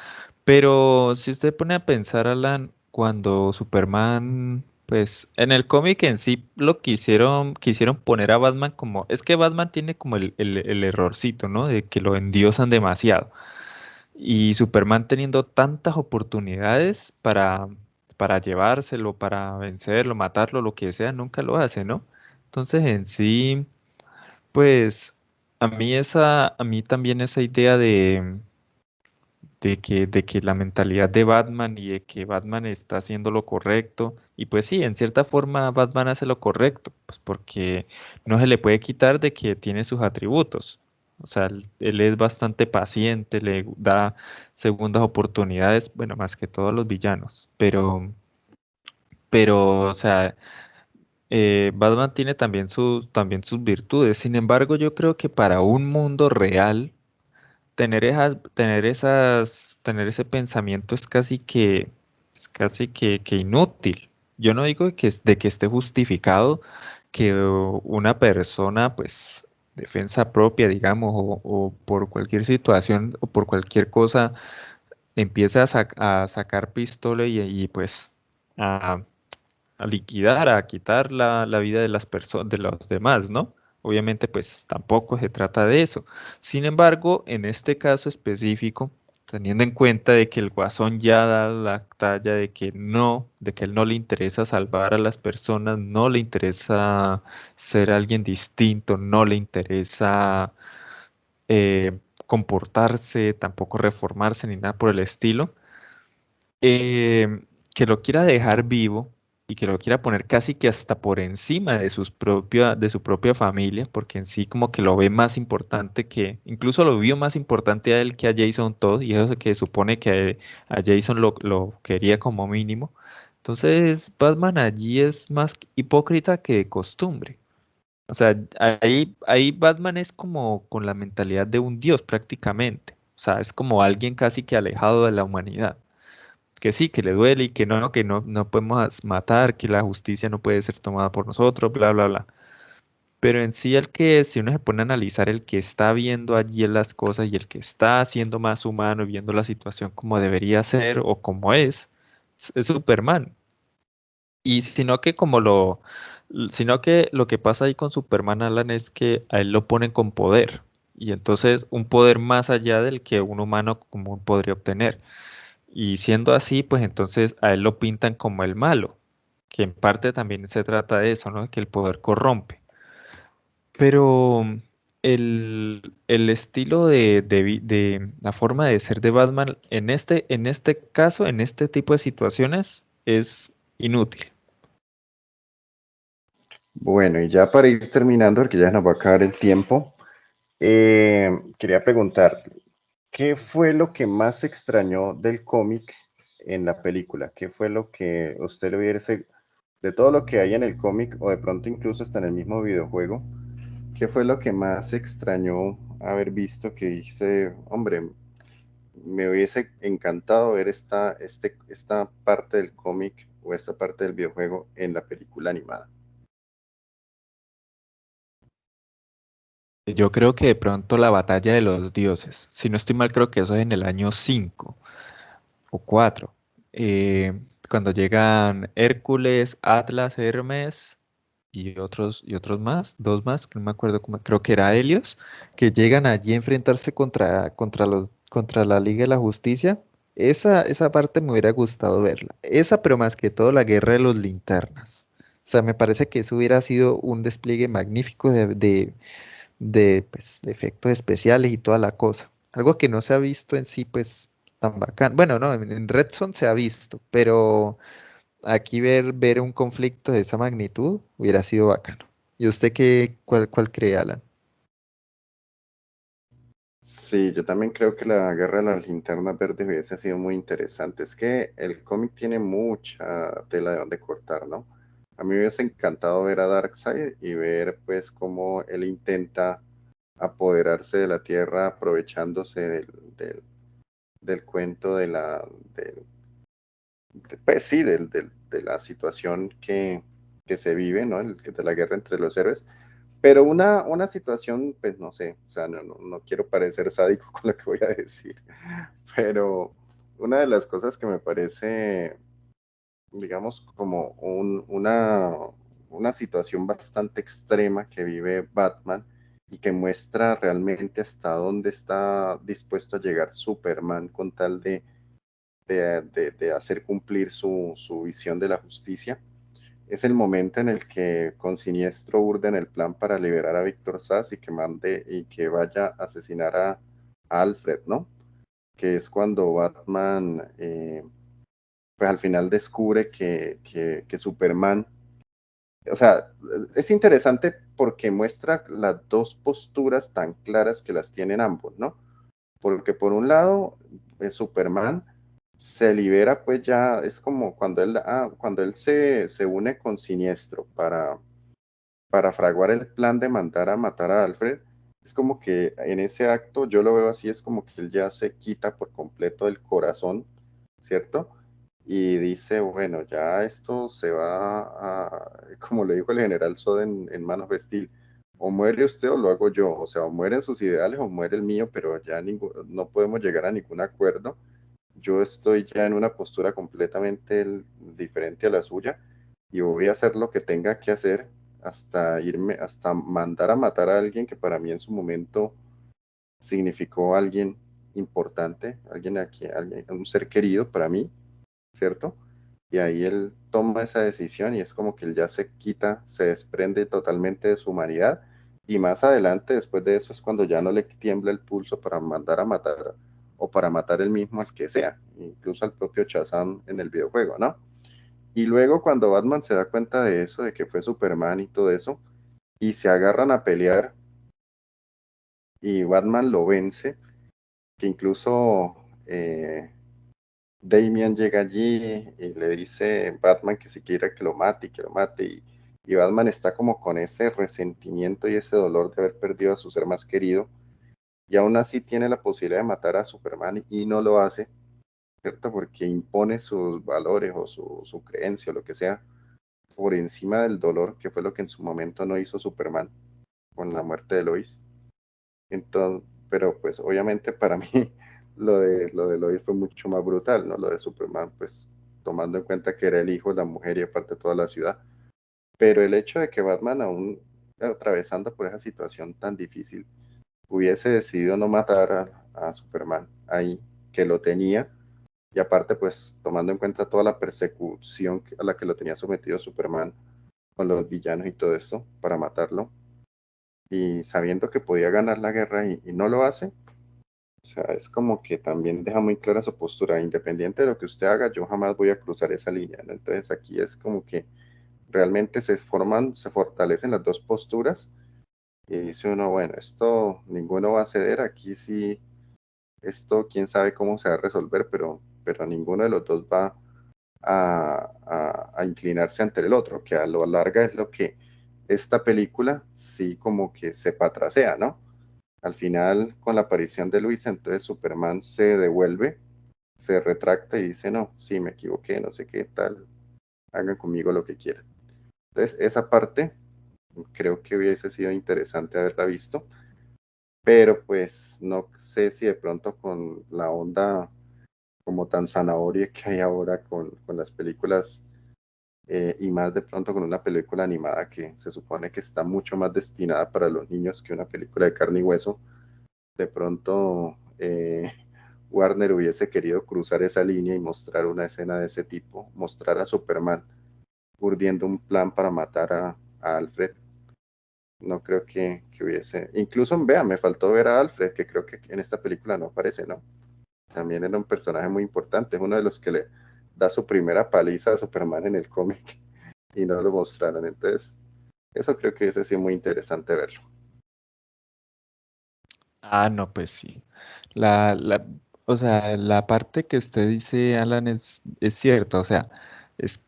Pero si usted pone a pensar, Alan, cuando Superman, pues, en el cómic en sí lo quisieron poner a Batman como, es que Batman tiene como el errorcito, ¿no? De que lo endiosan demasiado. Y Superman teniendo tantas oportunidades para llevárselo, para vencerlo, matarlo, lo que sea, nunca lo hace, ¿no? Entonces en sí, pues a mí también esa idea de que la mentalidad de Batman y de que Batman está haciendo lo correcto, y pues sí, en cierta forma Batman hace lo correcto, pues porque no se le puede quitar de que tiene sus atributos. O sea, él es bastante paciente, le da segundas oportunidades, bueno, más que todos los villanos, pero, o sea, Batman tiene también sus virtudes. Sin embargo, yo creo que para un mundo real, tener ese pensamiento es casi que inútil. Yo no digo de que esté justificado que una persona, pues, defensa propia, digamos, o por cualquier situación o por cualquier cosa, empiece a sacar pistola pues, a, a liquidar, a quitar la vida de las personas, de los demás, ¿no? Obviamente, pues tampoco se trata de eso. Sin embargo, en este caso específico, teniendo en cuenta de que el Guasón ya da la talla de que él no le interesa salvar a las personas, no le interesa ser alguien distinto, no le interesa comportarse, tampoco reformarse ni nada por el estilo, que lo quiera dejar vivo y que lo quiera poner casi que hasta por encima de su propia familia, porque en sí como que lo ve más importante incluso lo vio más importante a él que a Jason Todd, y eso es que supone que a Jason lo quería como mínimo. Entonces, Batman allí es más hipócrita que de costumbre. O sea, ahí Batman es como con la mentalidad de un dios prácticamente. O sea, es como alguien casi que alejado de la humanidad, que sí, que le duele y que no podemos matar, que la justicia no puede ser tomada por nosotros, bla, bla, bla. Pero en sí si uno se pone a analizar el que está viendo allí las cosas y el que está siendo más humano y viendo la situación como debería ser o como es Superman. Y sino que lo que pasa ahí con Superman, Alan, es que a él lo ponen con poder. Y entonces un poder más allá del que un humano común podría obtener. Y siendo así, pues entonces a él lo pintan como el malo, que en parte también se trata de eso, ¿no? Que el poder corrompe. Pero el estilo de la forma de ser de Batman en este caso, en este tipo de situaciones, es inútil. Bueno, y ya para ir terminando, porque ya nos va a acabar el tiempo, quería preguntar, ¿qué fue lo que más extrañó del cómic en la película? ¿Qué fue lo que usted le hubiese, de todo lo que hay en el cómic, o de pronto incluso hasta en el mismo videojuego, qué fue lo que más extrañó haber visto que dice, hombre, me hubiese encantado ver esta parte del cómic o esta parte del videojuego en la película animada? Yo creo que de pronto la batalla de los dioses, si no estoy mal, creo que eso es en el año 5 o 4, cuando llegan Hércules, Atlas, Hermes y otros más, dos más, que no me acuerdo cómo, creo que era Helios, que llegan allí a enfrentarse contra la Liga de la Justicia. Esa parte me hubiera gustado verla. Esa, pero más que todo la guerra de los linternas. O sea, me parece que eso hubiera sido un despliegue magnífico pues, de efectos especiales y toda la cosa. Algo que no se ha visto en sí, pues, tan bacán. Bueno, no, en Red Son se ha visto, pero aquí ver un conflicto de esa magnitud hubiera sido bacano. ¿Y usted cuál cree, Alan? Sí, yo también creo que la Guerra de las Linternas Verdes hubiese sido muy interesante. Es que el cómic tiene mucha tela de donde cortar, ¿no? A mí me hubiese encantado ver a Darkseid y ver pues cómo él intenta apoderarse de la Tierra aprovechándose del, del cuento del- pues sí, de la situación que se vive, ¿no? De la guerra entre los héroes. Pero una situación, pues no sé, o sea, no quiero parecer sádico con lo que voy a decir, pero una de las cosas que me parece, digamos, como una situación bastante extrema que vive Batman y que muestra realmente hasta dónde está dispuesto a llegar Superman con tal de hacer cumplir su visión de la justicia, es el momento en el que con Siniestro urden el plan para liberar a Víctor Sass y que mande y que vaya a asesinar a Alfred, ¿no? Que es cuando Batman, pues al final descubre que Superman, o sea, es interesante porque muestra las dos posturas tan claras que las tienen ambos, ¿no? Porque por un lado, Superman se libera, pues ya es como cuando él se une con Siniestro para fraguar el plan de mandar a matar a Alfred, es como que en ese acto yo lo veo así, es como que él ya se quita por completo el corazón, ¿cierto? Y dice, bueno, ya esto se va como le dijo el general Zod en Man of Steel, o muere usted o lo hago yo, o sea, o mueren sus ideales o muere el mío, pero ya no podemos llegar a ningún acuerdo. Yo estoy ya en una postura completamente diferente a la suya y voy a hacer lo que tenga que hacer hasta irme, hasta mandar a matar a alguien que para mí en su momento significó alguien importante, alguien, un ser querido para mí, ¿cierto? Y ahí él toma esa decisión y es como que él ya se quita, se desprende totalmente de su humanidad y más adelante, después de eso, es cuando ya no le tiembla el pulso para mandar a matar o para matar él mismo al que sea, incluso al propio Shazam en el videojuego, ¿no? Y luego cuando Batman se da cuenta de eso, de que fue Superman y todo eso, y se agarran a pelear y Batman lo vence, que incluso Damian llega allí y le dice Batman que si quiere que lo mate y que lo mate y Batman está como con ese resentimiento y ese dolor de haber perdido a su ser más querido y aún así tiene la posibilidad de matar a Superman y no lo hace, ¿cierto? Porque impone sus valores o su creencia o lo que sea por encima del dolor, que fue lo que en su momento no hizo Superman con la muerte de Lois. Entonces, pero pues obviamente para mí lo de Lois fue mucho más brutal, ¿no? Lo de Superman, pues tomando en cuenta que era el hijo de la mujer y aparte toda la ciudad. Pero el hecho de que Batman aún atravesando por esa situación tan difícil, hubiese decidido no matar a Superman ahí, que lo tenía, y aparte pues tomando en cuenta toda la persecución a la que lo tenía sometido Superman con los villanos y todo esto para matarlo, y sabiendo que podía ganar la guerra y no lo hace, o sea, es como que también deja muy clara su postura, independiente de lo que usted haga, yo jamás voy a cruzar esa línea, ¿no? Entonces aquí es como que realmente se fortalecen las dos posturas y dice uno, bueno, esto ninguno va a ceder, aquí sí, esto quién sabe cómo se va a resolver, pero ninguno de los dos va a inclinarse ante el otro, que a lo larga es lo que esta película sí como que se patrasea, ¿no? Al final, con la aparición de Luis, entonces Superman se devuelve, se retracta y dice, no, sí, me equivoqué, no sé qué tal, hagan conmigo lo que quieran. Entonces, esa parte creo que hubiese sido interesante haberla visto, pero pues no sé si de pronto con la onda como tan zanahoria que hay ahora con las películas y más de pronto con una película animada que se supone que está mucho más destinada para los niños que una película de carne y hueso, de pronto Warner hubiese querido cruzar esa línea y mostrar una escena de ese tipo, mostrar a Superman urdiendo un plan para matar a Alfred. No creo que hubiese, incluso vea, me faltó ver a Alfred, que creo que en esta película no aparece, ¿no? También era un personaje muy importante, es uno de los que le da su primera paliza a Superman en el cómic y no lo mostraron. Entonces, Eso creo que es muy interesante verlo. Ah, no, pues sí. O sea, la parte que usted dice, Alan, es cierta. O sea, es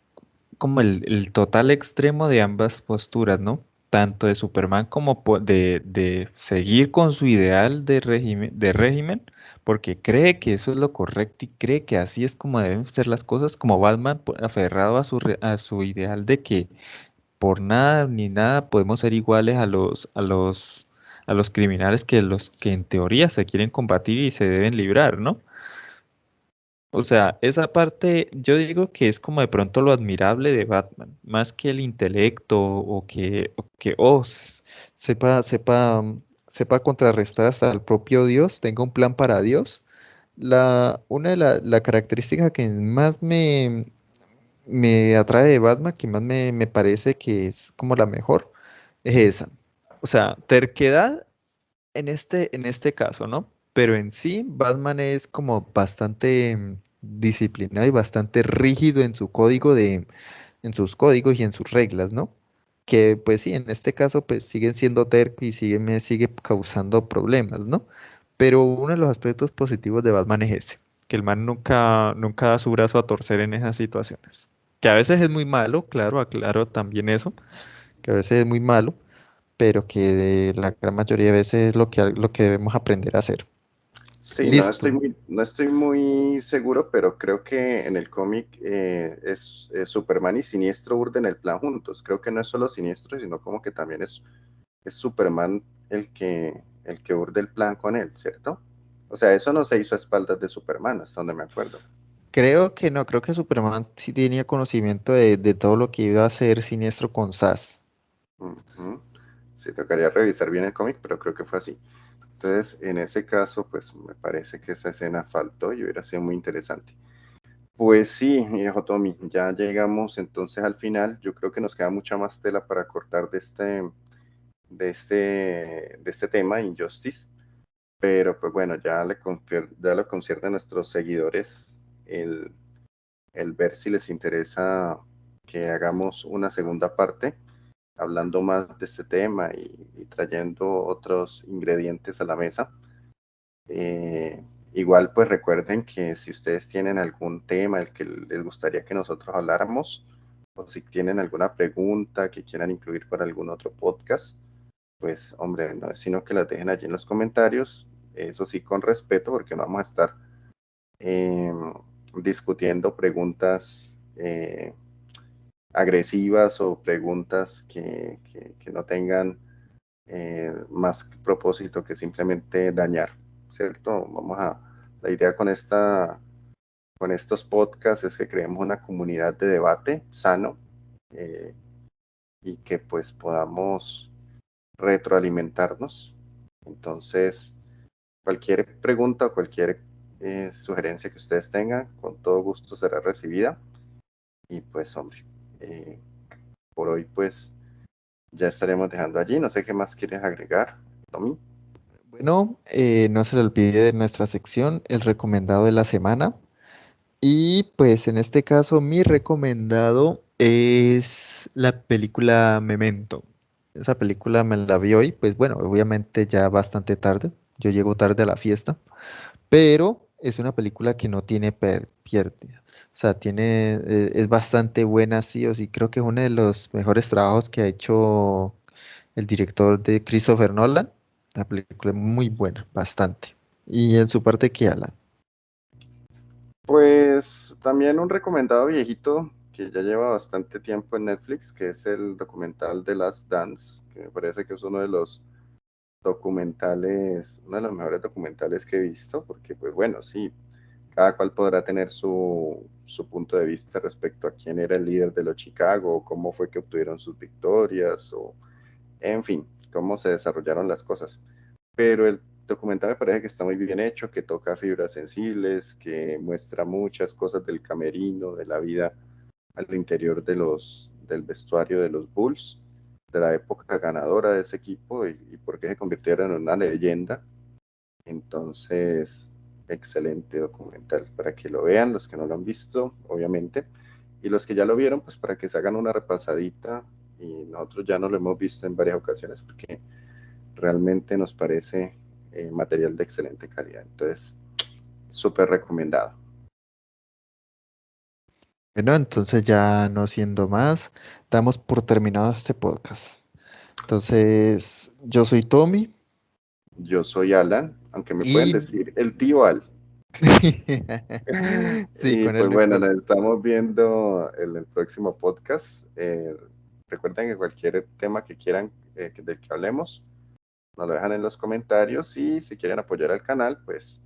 como el total extremo de ambas posturas, ¿no? Tanto de Superman como de seguir con su ideal de régimen, porque cree que eso es lo correcto y cree que así es como deben ser las cosas, como Batman aferrado a su ideal de que por nada ni nada podemos ser iguales a los criminales que los que en teoría se quieren combatir y se deben librar, ¿no? O sea, esa parte yo digo que es como de pronto lo admirable de Batman, más que el intelecto sepa contrarrestar hasta el propio Dios, tenga un plan para Dios. Una de la característica que más me atrae de Batman, que más me parece que es como la mejor, es esa. O sea, terquedad en este caso, ¿no? Pero en sí, Batman es como bastante disciplinado y bastante rígido en sus códigos y en sus reglas, ¿no? Que pues sí, en este caso pues siguen siendo terco y me sigue causando problemas, ¿no? Pero uno de los aspectos positivos de Batman es ese, que el man nunca da su brazo a torcer en esas situaciones. Que a veces es muy malo, claro, aclaro también eso, que a veces es muy malo, pero que la gran mayoría de veces es lo que debemos aprender a hacer. Sí, Listo. no estoy muy seguro, pero creo que en el cómic es Superman y Siniestro urden el plan juntos. Creo que no es solo Siniestro, sino como que también es Superman el que urde el plan con él, ¿cierto? O sea, eso no se hizo a espaldas de Superman, hasta donde me acuerdo. Creo que no, creo que Superman sí tenía conocimiento de todo lo que iba a hacer Siniestro con SAS. Ujú. Sí, tocaría revisar bien el cómic, pero creo que fue así. Entonces, en ese caso, pues me parece que esa escena faltó y hubiera sido muy interesante. Pues sí, viejo Tommy, ya llegamos entonces al final. Yo creo que nos queda mucha más tela para cortar de este tema, Injustice. Pero pues bueno, ya le concierne a nuestros seguidores el, el ver si les interesa que hagamos una segunda parte, hablando más de este tema y trayendo otros ingredientes a la mesa. Igual, pues recuerden que si ustedes tienen algún tema el que les gustaría que nosotros habláramos, o si tienen alguna pregunta que quieran incluir para algún otro podcast, pues hombre, no es sino que las dejen allí en los comentarios, eso sí con respeto, porque no vamos a estar eh, discutiendo preguntas agresivas o preguntas que no tengan más propósito que simplemente dañar, ¿cierto? La idea con estos podcasts es que creemos una comunidad de debate sano eh, y que pues podamos retroalimentarnos. Entonces, cualquier pregunta o cualquier sugerencia que ustedes tengan, con todo gusto será recibida. Y pues, hombre, eh, por hoy pues ya estaremos dejando allí. No sé qué más quieres agregar, Tommy. Bueno, no se le olvide de nuestra sección, el recomendado de la semana. Y pues en este caso mi recomendado es la película Memento. Esa película me la vi hoy, pues bueno, obviamente ya bastante tarde. Yo llego tarde a la fiesta, pero es una película que no tiene pierde. O sea, es bastante buena, sí o sí. Creo que es uno de los mejores trabajos que ha hecho el director de Christopher Nolan. La película es muy buena, bastante. Y en su parte, ¿qué Alan? Pues también un recomendado viejito que ya lleva bastante tiempo en Netflix, que es el documental The Last Dance, que me parece que es uno de los documentales, uno de los mejores documentales que he visto, porque pues bueno, sí, cada cual podrá tener su punto de vista respecto a quién era el líder de los Chicago, o cómo fue que obtuvieron sus victorias, o en fin, cómo se desarrollaron las cosas. Pero el documental me parece que está muy bien hecho, que toca fibras sensibles, que muestra muchas cosas del camerino, de la vida al interior del vestuario de los Bulls, de la época ganadora de ese equipo y por qué se convirtieron en una leyenda. Entonces, excelente documental para que lo vean, los que no lo han visto, obviamente, y los que ya lo vieron, pues para que se hagan una repasadita y nosotros ya no lo hemos visto en varias ocasiones porque realmente nos parece material de excelente calidad. Entonces, súper recomendado. Bueno, entonces ya no siendo más, damos por terminado este podcast. Entonces, yo soy Tommy Yo soy Alan, aunque me pueden y decir el tío Al. sí, Y con pues él no bueno, importa. nos estamos viendo en el próximo podcast. Recuerden que cualquier tema que quieran del que hablemos, nos lo dejan en los comentarios y si quieren apoyar al canal, pues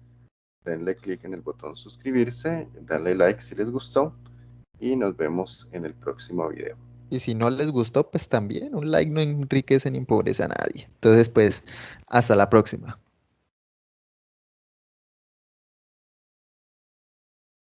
denle clic en el botón suscribirse, darle like si les gustó y nos vemos en el próximo video. Y si no les gustó, pues también un like no enriquece ni empobrece a nadie. Entonces, pues, hasta la próxima.